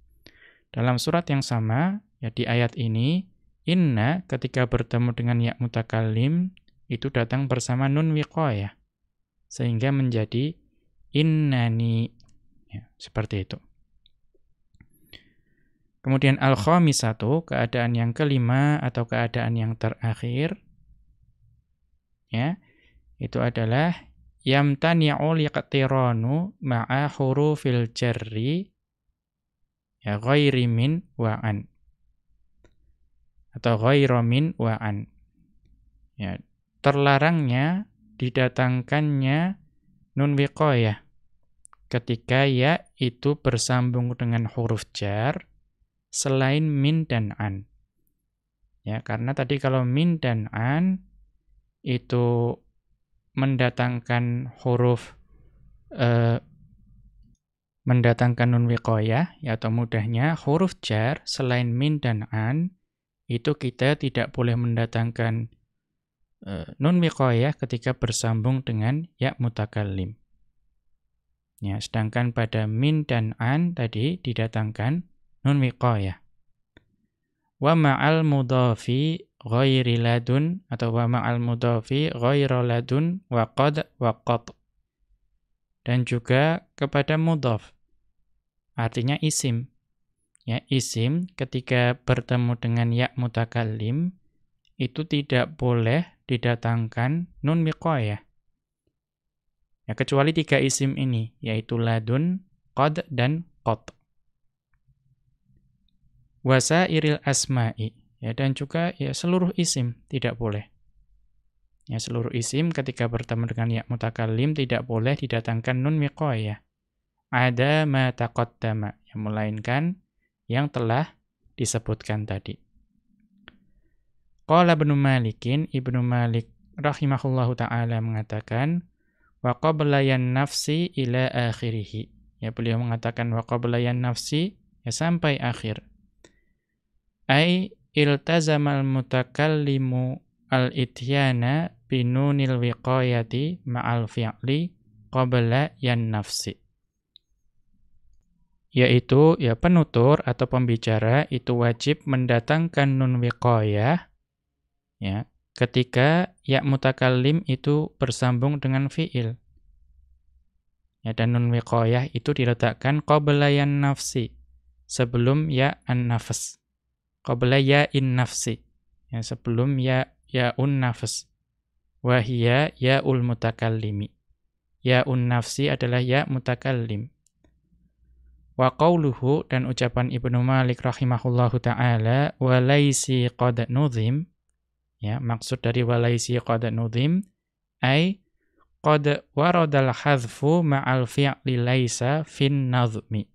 Dalam surat yang sama, ya di ayat ini, inna ketika bertemu dengan ya mutakallim, itu datang bersama nun wiqayah. Sehingga menjadi innani. Ya, seperti itu. Kemudian al-khamisatu, keadaan yang kelima atau keadaan yang terakhir, ya, itu adalah yamtani'u liqtiranu ma'a hurufil jarri ya ghairi min wa an. Atau ghairu min wa an. Ya, terlarangnya didatangkannya nun wiqayah ketika ya itu bersambung dengan huruf jar selain min dan an. Ya, karena tadi kalau min dan an itu mendatangkan huruf mendatangkan nun wiqayah, ya, atau mudahnya huruf jar selain min dan an itu kita tidak boleh mendatangkan nun wiqayah ketika bersambung dengan ya mutakallim. Ya, sedangkan pada min dan an tadi didatangkan nun wiqayah. Wa ma'al mudhafi ghairi ladun atau wa ma'al mudhafi ghairu ladun wa qad wa qat. Dan juga kepada mudhaf. Artinya isim. Ya, isim ketika bertemu dengan ya mutakallim itu tidak boleh didatangkan nun wiqayah. Ya, kecuali 3 isim ini, yaitu ladun, qad dan qat. Wasairil asma'i. Ya, dan juga ya seluruh isim tidak boleh. Ya, seluruh isim ketika bertemu dengan ya mutakallim tidak boleh didatangkan nun wiqayah. Ada ma taqaddama, yang melainkan yang telah disebutkan tadi. Qala Ibnu Malikin, Ibnu Malik rahimahullahu taala mengatakan wa qabla yan nafsi ila akhirih. Ya, beliau mengatakan wa qabla yan nafsi ya sampai akhir. Ai iltazamal mutakallimu al-ityana binunil wiqayati ma'al fi'li qabla yan nafsi. Yaitu ya penutur atau pembicara itu wajib mendatangkan nun wiqayah ya ketika ya mutakallim itu bersambung dengan fi'il. Ya, dan nun wiqayah itu diletakkan qabla yan nafsi, sebelum ya an-nafs. Qabla ya'in nafsi, ya, sebelum ya'un nafs. Wa hiya ya'ul mutakallimi. Ya'un nafsi adalah ya mutakallim. Wa qauluhu, dan ucapan Ibnu Malik rahimahullahu ta'ala, wa laisi qad nudhim. Ya, maksud dari wa laisi qad nudhim ay qad waradal hadfu ma'al fi'li laisa fin nadhmi.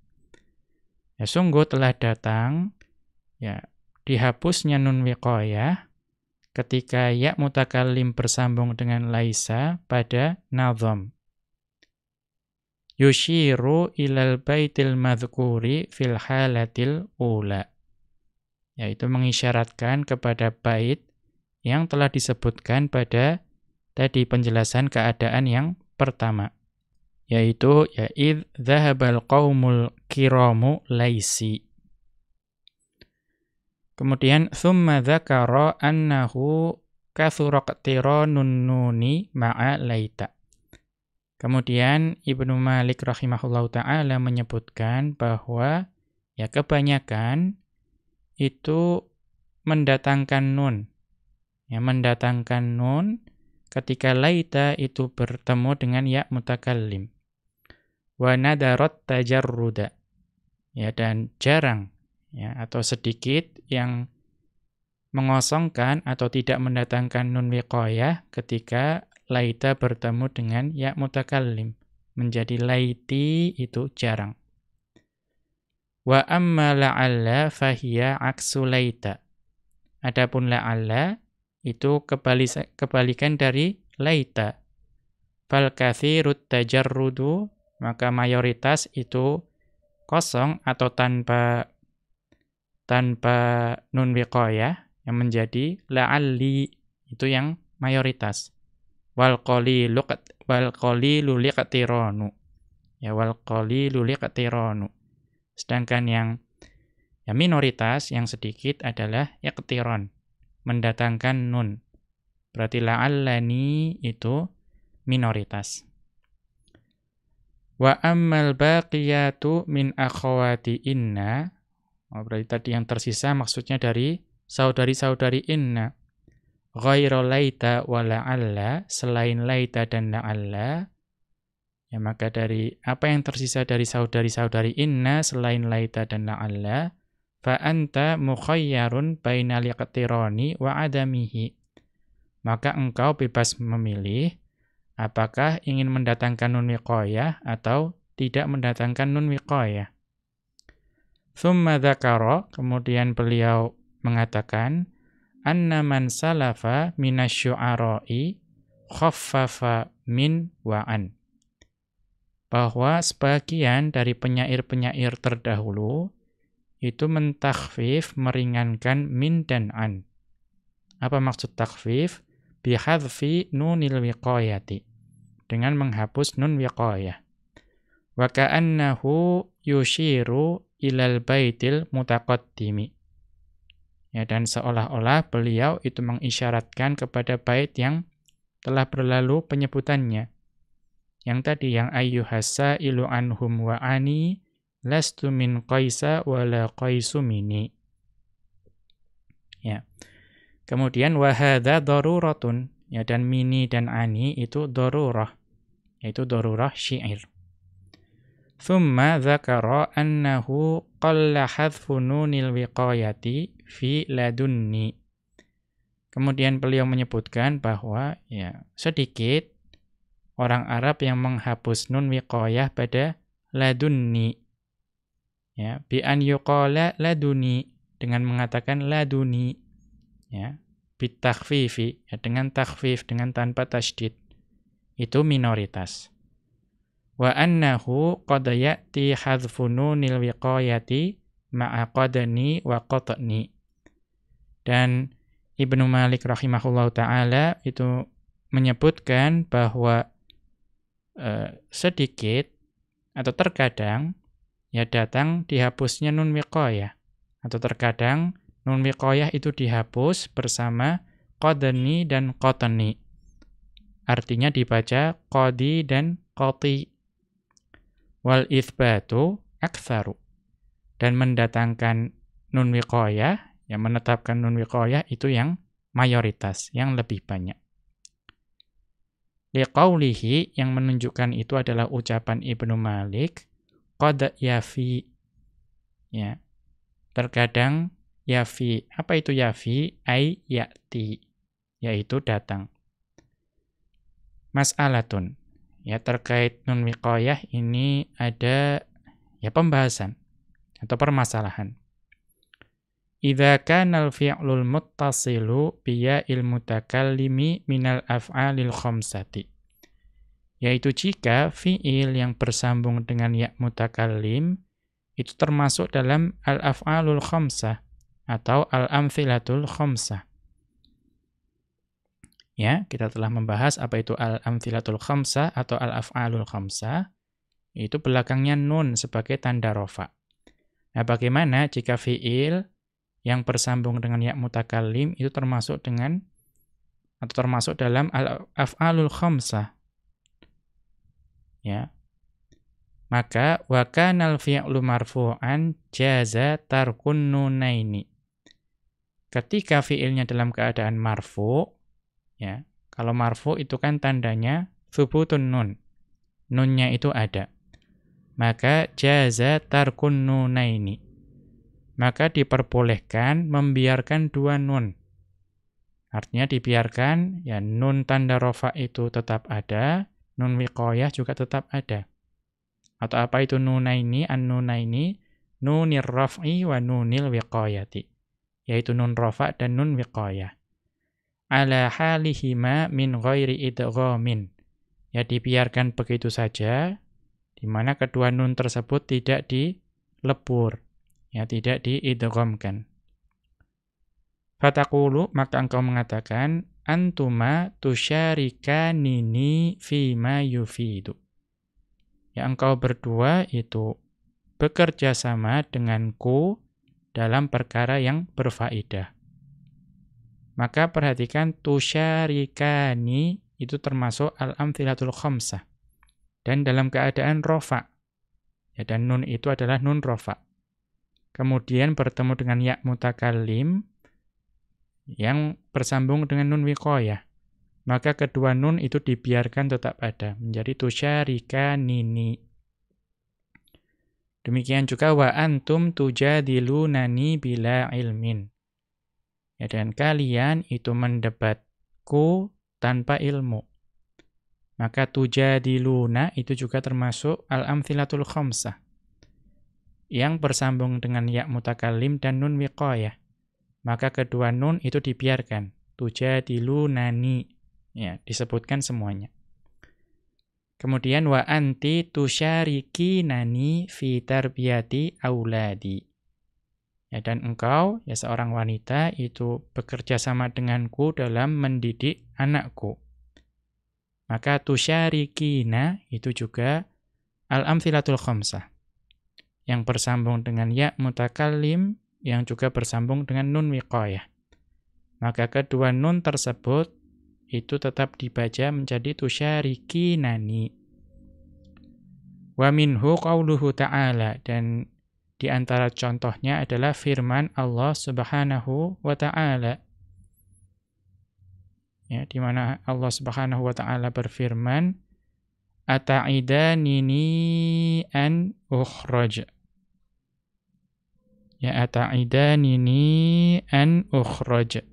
Ya, sungguh telah datang ya dihapusnya nun wiqayah ketika ya mutakallim bersambung dengan laisa pada nadham. yushiru ilal baitil madhkuri fil halatil ula. Yaitu mengisyaratkan kepada bait yang telah disebutkan pada tadi penjelasan keadaan yang pertama. Yaitu ya idh dhahabal qaumul kiramu laisi. Kemudian thumma dzakara annahu kathura qtiranun nuni ma'a laita. Kemudian Ibnu Malik rahimahullahu taala menyebutkan bahwa ya kebanyakan itu mendatangkan nun. Ya mendatangkan nun ketika laita itu bertemu dengan ya mutakallim. Wa nadarat tajarruda. Ya dan jarang ya atau sedikit yang mengosongkan atau tidak mendatangkan nun wiqayah ketika laita bertemu dengan ya mutakallim. Menjadi laiti itu jarang. Wa amma la'alla fahiya aksu laita. Adapun la'alla itu kebalikan dari laita. Fal katsirut tajarrudu, maka mayoritas itu kosong atau tanpa nun wiqayah yang menjadi la'alli, itu yang mayoritas. Wal qalilu liqtiranu. Ya wal qalilu liqtiranu. Sedangkan yang minoritas yang sedikit adalah iqtiran, mendatangkan nun. Berarti la'allani itu minoritas. Wa ammal baqiyatu min akhawati inna. Berarti tadi yang tersisa maksudnya dari saudari-saudari inna. Ghairu laita wa la'alla, selain laita dan la'alla. Ya maka dari apa yang tersisa dari saudari-saudari inna selain laita dan la'alla, fa anta mukhayyarun bainal iqtirani wa adamihi. Maka engkau bebas memilih apakah ingin mendatangkan nun wiqayah atau tidak mendatangkan nun wiqayah. Tsumma dzakara, kemudian beliau mengatakan, anna man salafa minasyu'ara'i khaffafa min wa'an. Bahwa sebagian dari penyair-penyair terdahulu itu mentakhfif, meringankan min dan an. Apa maksud takhfif? Bihadfi nunil wiqayati. Dengan menghapus nun wiqayah. Wa ka'annahu yushiru ilal baitil mutaqaddimi. Ya, dan seolah-olah beliau itu mengisyaratkan kepada bait yang telah berlalu penyebutannya. Yang tadi yang ayyuhassa ilu anhum wa ani lastu min qaisa wala qaisu mini. Ya. Kemudian wa hadza daruratun, ya, dan mini dan ani itu darurah, yaitu darurah syair. Thumma dzakara annahu qalla hadfu nunil wiqayati fi ladunni. Kemudian beliau menyebutkan bahwa ya sedikit orang Arab yang menghapus nun wiqayah pada ladunni. Ya, bi an yuqala laduni, dengan mengatakan laduni. Ya, bitakhfifi, ya, dengan takhfif, dengan tanpa tasydid. Itu minoritas. Wa annahu qad ya'ti hadfu nunil wiqayati ma'a qadni wa qatni. Dan Ibnu Malik rahimahullahu taala itu menyebutkan bahwa sedikit atau terkadang ya datang dihapusnya nun wiqayah, atau terkadang nun wiqayah itu dihapus bersama qadni dan qatni. Artinya dibaca qadi dan qati. Wal itsbatu aktsaru. Dan mendatangkan nun wiqayah, yang menetapkan nun wiqayah itu yang mayoritas, yang lebih banyak. Liqaulihi, yang menunjukkan itu adalah ucapan Ibnu Malik, qad yafi. Ya. Terkadang yafi. Apa itu yafi? Ai ya'ti, yaitu datang. Mas'alatun. Ya, terkait nun wiqayah ini ada ya pembahasan atau permasalahan. Idza kana al-fi'lul muttasilu bi ya'il mutakallimi minal af'alil khamsati. Yaitu jika fi'il yang bersambung dengan ya mutakallim itu termasuk dalam al-af'alul khamsah atau al-amthilatul khamsah. Ya, kita telah membahas apa itu al-amthilatul khamsah atau al-af'alul khamsah. Itu belakangnya nun sebagai tanda rofa. Nah, bagaimana jika fi'il yang bersambung dengan ya mutakallim itu termasuk dengan atau termasuk dalam al-af'alul khamsah? Ya. Maka wa kanal fi'lu marfu'an jaza tarkun nunaini. Ketika fi'ilnya dalam keadaan marfu', ya. Kalau marfu' itu kan tandanya tsubutun nun. Nunnya itu ada. Maka jaza tarkun nunaini. Maka diperbolehkan membiarkan dua nun. Artinya dibiarkan ya nun tanda rofa itu tetap ada, nun wiqayah juga tetap ada. Atau apa itu nunaini, an-nunaini, nunir raf'i wa nunil wiqayati. Yaitu nun rofa dan nun wiqayah. Ala halihima min ghairi idghamin. Ya dibiarkan begitu saja, di mana kedua nun tersebut tidak dilebur, ya tidak diidghamkan. Fataqulu, maka engkau mengatakan, antuma tusyarikanini fima yufidu. Ya engkau berdua itu bekerja sama denganku dalam perkara yang berfaedah. Maka perhatikan tusyarikani itu termasuk al-amthilatul khamsah. Dan dalam keadaan rofa. Ya, dan nun itu adalah nun rofa. Kemudian bertemu dengan ya mutakallim yang bersambung dengan nun wiqayah. Maka kedua nun itu dibiarkan tetap ada. Menjadi tusyarikanini. Demikian juga wa antum tujadilunani bila ilmin. Ya, dan kalian itu mendebatku tanpa ilmu. Maka tujadiluna itu juga termasuk al-amthilatul khamsah. Yang bersambung dengan ya mutakallim dan nun wiqayah. Maka kedua nun itu dibiarkan. Tujadilunani. Ya, disebutkan semuanya. Kemudian wa anti tusyarikinani fi tarbiyati auladi. Ya, dan engkau, ya seorang wanita, itu bekerja sama denganku dalam mendidik anakku. Maka tusyarikina itu juga al-amthilatul khamsah. Yang bersambung dengan ya mutakallim, yang juga bersambung dengan nun wiqayah. Maka kedua nun tersebut itu tetap dibaca menjadi tusyarikinani. Wa minhu qauluhu ta'ala, dan di antara contohnya adalah firman Allah Subhanahu wa ta'ala. Ya, di mana Allah Subhanahu wa ta'ala berfirman, ata'idanini an ukhraj. Ya, ata'idanini an ukhraj.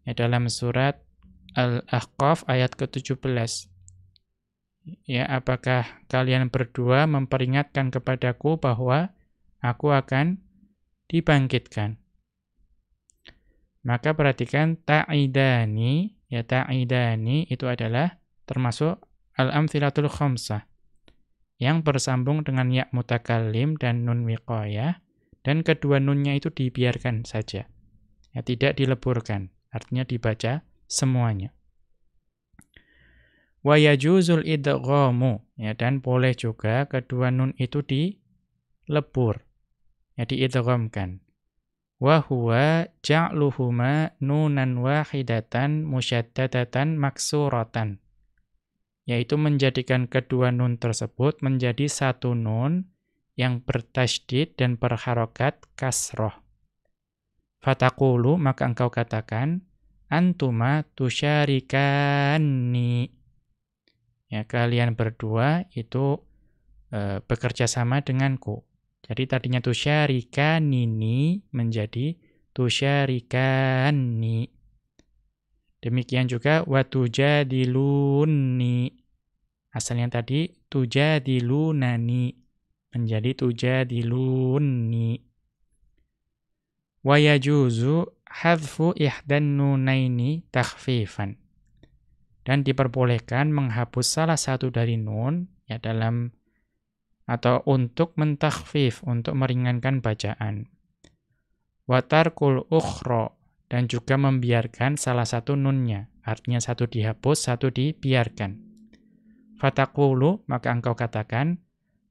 Ya, dalam surat Al-Ahqaf ayat ke-17. Ya, apakah kalian berdua memperingatkan kepadaku bahwa aku akan dibangkitkan? Maka perhatikan ta'idani, ya ta'idani itu adalah termasuk al-amthilatul khamsah. Yang bersambung dengan ya mutakallim dan nun wiqayah, dan kedua nunnya itu dibiarkan saja. Ya, tidak dileburkan, artinya dibaca semuanya. Wa yajuzul idghamu, ya, dan boleh juga kedua nun itu dilebur, ya diidghamkan. Wa huwa ja'luhuma nunan wahidatan musyaddadatan maksuratan. Yaitu menjadikan kedua nun tersebut menjadi satu nun yang bertasydid dan berharokat kasroh. Fataqulu, maka engkau katakan, antuma tusyarikani. Ya, kalian berdua itu bekerja sama denganku. Jadi tadinya tusyarikanini menjadi tusyarikani. Demikian juga watujadiluni. Asalnya tadi tujadilunani menjadi tujadiluni. Wa yajuzu hadfu ihdan nunaini takhfifan. dan diperbolehkan menghapus salah satu dari nun ya dalam atau untuk mentakhfif, untuk meringankan bacaan. Wa tarkul ukhra, dan juga membiarkan salah satu nunnya, artinya satu dihapus, satu dibiarkan. Fataqulu, maka engkau katakan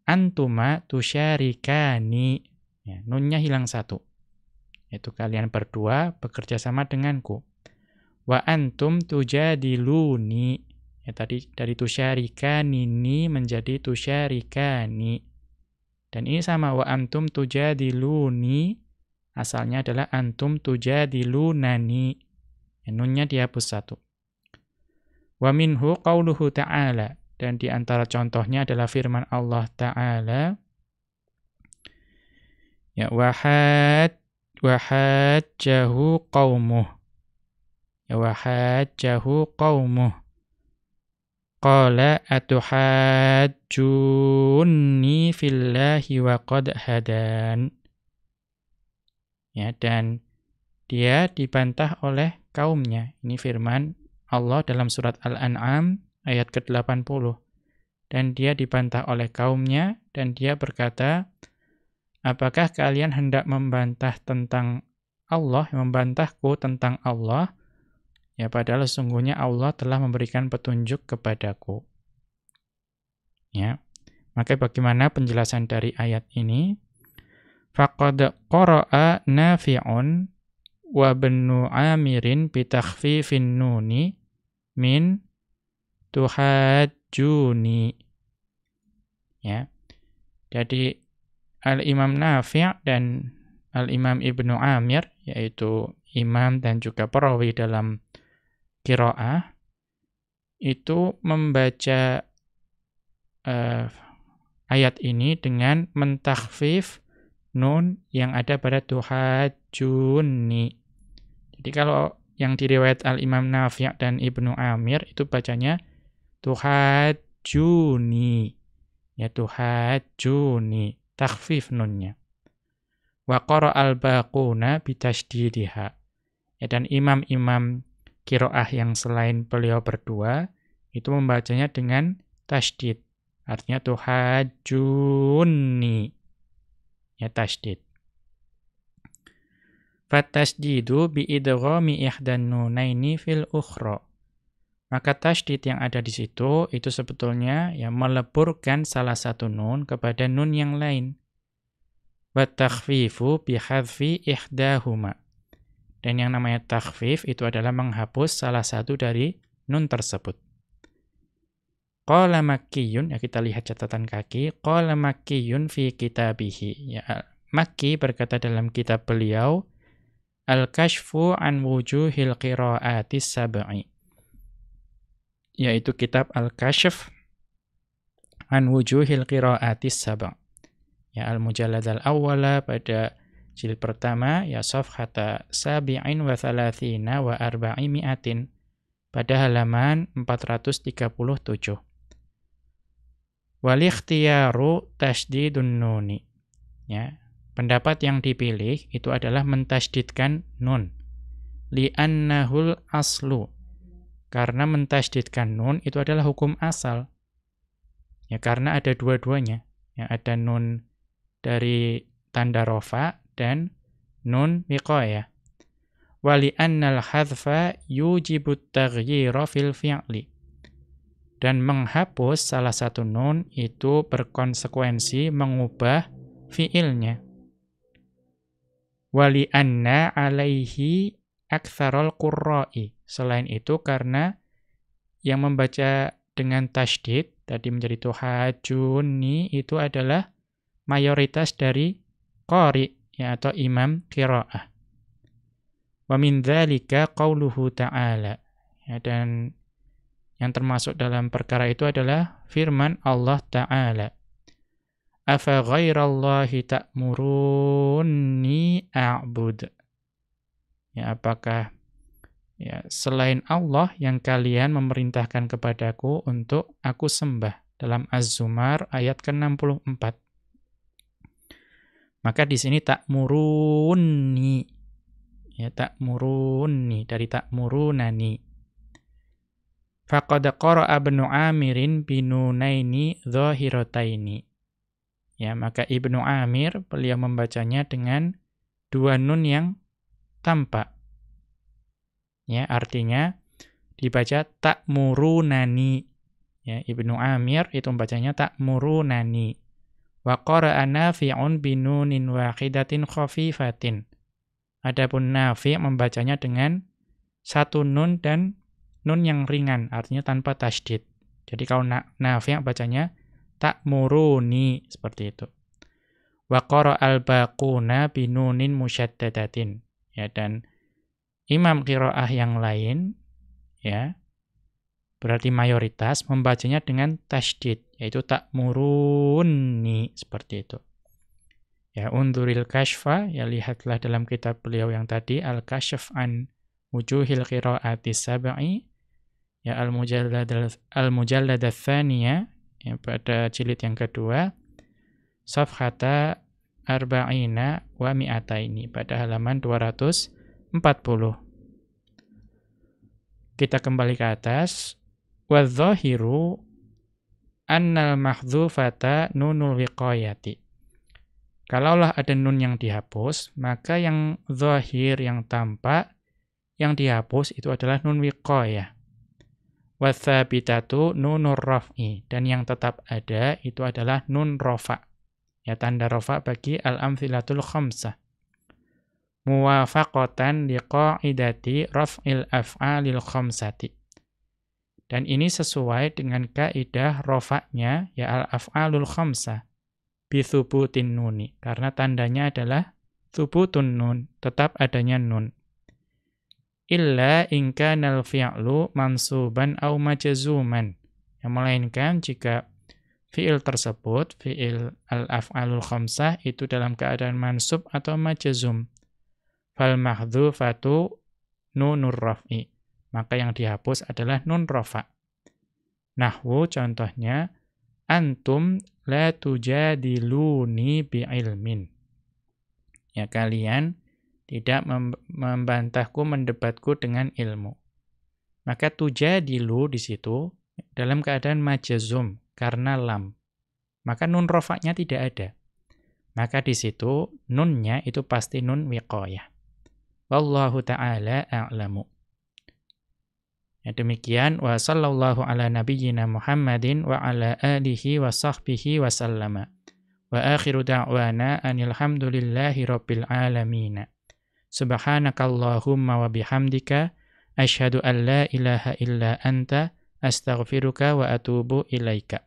antuma tusyarikani, ya, nunnya hilang satu, yaitu kalian berdua bekerja sama denganku. Wa antum tujadiluni, ya, tadi dari tusyarikani ini menjadi tusyarikani. Dan ini sama, wa antum tujadiluni, asalnya adalah antum tujadilunani. Ya, nunnya dihapus satu. Wa minhu qauluhu ta'ala, dan di antara contohnya adalah firman Allah Ta'ala, ya, wahajjahu qaumuh. Ya, wahajjahu qaumuh. Qala atuhajjunni fillahi wa qad hadan. Ya, dan dia dibantah oleh kaumnya. Ini firman Allah dalam surat Al-An'am ayat ke-80. Dan dia dibantah oleh kaumnya, dan dia berkata, apakah kalian hendak membantah tentang Allah, membantahku tentang Allah? Ya, padahal sesungguhnya Allah telah memberikan petunjuk kepadaku. Ya. Maka bagaimana penjelasan dari ayat ini? Faqad qara'a Nafi'un wa Ibnu Amirin bi takhfifin nuni min tuhajjuni. Ya. Jadi Al-Imam Nafi' dan Al-Imam Ibnu Amir, yaitu imam dan juga perawi dalam qiraah, itu membaca ayat ini dengan mentakhfif nun yang ada pada tuhajjuni. Jadi kalau yang diriwayat Al-Imam Nafi' dan Ibnu Amir itu bacanya tuhajjuni. Ya, tuhajjuni, takhfif nunnya. Wa qara'al baquna bitasdidiha. Ya, dan imam-imam qiraah yang selain beliau berdua itu membacanya dengan tasydid. Artinya tuhajjuni. Ya, tasydid. Fatasdidu biidghami ihdan nunaini fil ukhra. Maka tasydid yang ada di situ itu sebetulnya ya meleburkan salah satu nun kepada nun yang lain. Wa takhfifu bi hadzfi ihdahuma. Dan yang namanya takhfif itu adalah menghapus salah satu dari nun tersebut. Qala Makkiyun, ya kita lihat catatan kaki. Qala Makkiyun fi kitabihi. Ya, Makki berkata dalam kitab beliau, Al-Kashfu an wujuhil qira'atis sab'i. Yaitu kitab Al-Kashf an wujuhil qira'atis sab'i. Ya, Al-Mujallad al-awwala pada jilid pertama, ya safhata sabi'in wa thalathina wa arba'imi'atin, pada halaman 437. Wal ikhtiyaru tasydidun nuni. Ya, pendapat yang dipilih itu adalah mentasydidkan nun. Li'annahul aslu. Karena mentasydidkan nun itu adalah hukum asal. Ya, karena ada dua-duanya. Ya, ada nun dari tanda rofa dan nun wiqayah. Wali annal hadfa yujibut taghyira fil fi'li. Dan menghapus salah satu nun itu berkonsekuensi mengubah fi'ilnya. Wali anna alaihi aktsarul qurra'i. Selain itu karena yang membaca dengan tasydid tadi menjadi tuhajjuni itu adalah mayoritas dari qari, ya, atau imam qiraah. Wa min dzalika qauluhu ta'ala. Ya, dan yang termasuk dalam perkara itu adalah firman Allah Ta'ala. Afa ghairallahi ta'muruni a'bud. Ya, apakah ya selain Allah yang kalian memerintahkan kepadaku untuk aku sembah, dalam Az-Zumar ayat ke-64. Maka di sini ta'muruni. Ya, ta'muruni dari ta'murunani. Faqad qara'a Ibnu Amirin binunaini dhahirataini. Ya, maka Ibnu Amir beliau membacanya dengan dua nun yang tampak. Ya, artinya dibaca ta'murunani. Ya, Ibnu Amir itu membacanya ta'murunani. Wa qara'a Nafi'un binunin wahidatin khafifatin. Adapun Nafi' membacanya dengan satu nun dan nun yang ringan, artinya tanpa tasydid. Jadi kalau Nafi' bacanya ta'muruni, seperti itu. Wa qara'al baquna binunin musyaddadatin. Ya, dan imam qiraah yang lain, ya, berarti mayoritas membacanya dengan tasydid, yaitu ta'muruni, seperti itu. Ya, unduril kashfa, ya lihatlah dalam kitab beliau yang tadi, Al-Kashf an Wujuhil Qira'ati Sab'i, ya Al-Mujallad Ats-Tsaniyah, ya, pada jilid yang kedua, Safhata Arba'ina wa Mi'ataini, pada halaman 240. Kita kembali ke atas. Wadh-dhahiru annal mahdhufata nunul wiqayati. Kalaulah ada nun yang dihapus, maka yang zahir, yang tampak, yang dihapus itu adalah nun wiqayah. Watsabitatu nunur raf'i, dan yang tetap ada itu adalah nun rafa. Ya, tanda rafa bagi al-amtsilatul khamsah. Muwafaqatan liqa'idati raf'il af'alil khamsati. Dan ini sesuai dengan kaidah rafa'nya, ya, al-af'alul khamsah bi thubutin nuni, karena tandanya adalah thubutun nun, tetap adanya nun. Illa in kanal fi'lu mansuban aw majzuman. Yang melainkan jika fi'il tersebut, fi'il al-af'alul khamsah itu dalam keadaan mansub atau majzum. Fal mahdhufatu nunur raf'i. Maka yang dihapus adalah nun rafa'. Nahwu contohnya, antum la tujadiluni bi'ilmin. Ya, kalian tidak membantahku, mendebatku dengan ilmu. Maka tujadilu di situ dalam keadaan majzum karena lam. Maka nun rafa'nya tidak ada. Maka di situ nunnya itu pasti nun wiqayah. Wallahu ta'ala a'lamu. Ya, demikian wa sallallahu ala nabiyyina Muhammadin wa ala alihi wa sahbihi wa sallama. Wa akhiru da'wana anil hamdulillahi rabbil alamin. Subhanakallahumma wa bihamdika asyhadu an la ilaha illa anta astaghfiruka wa atubu ilaika.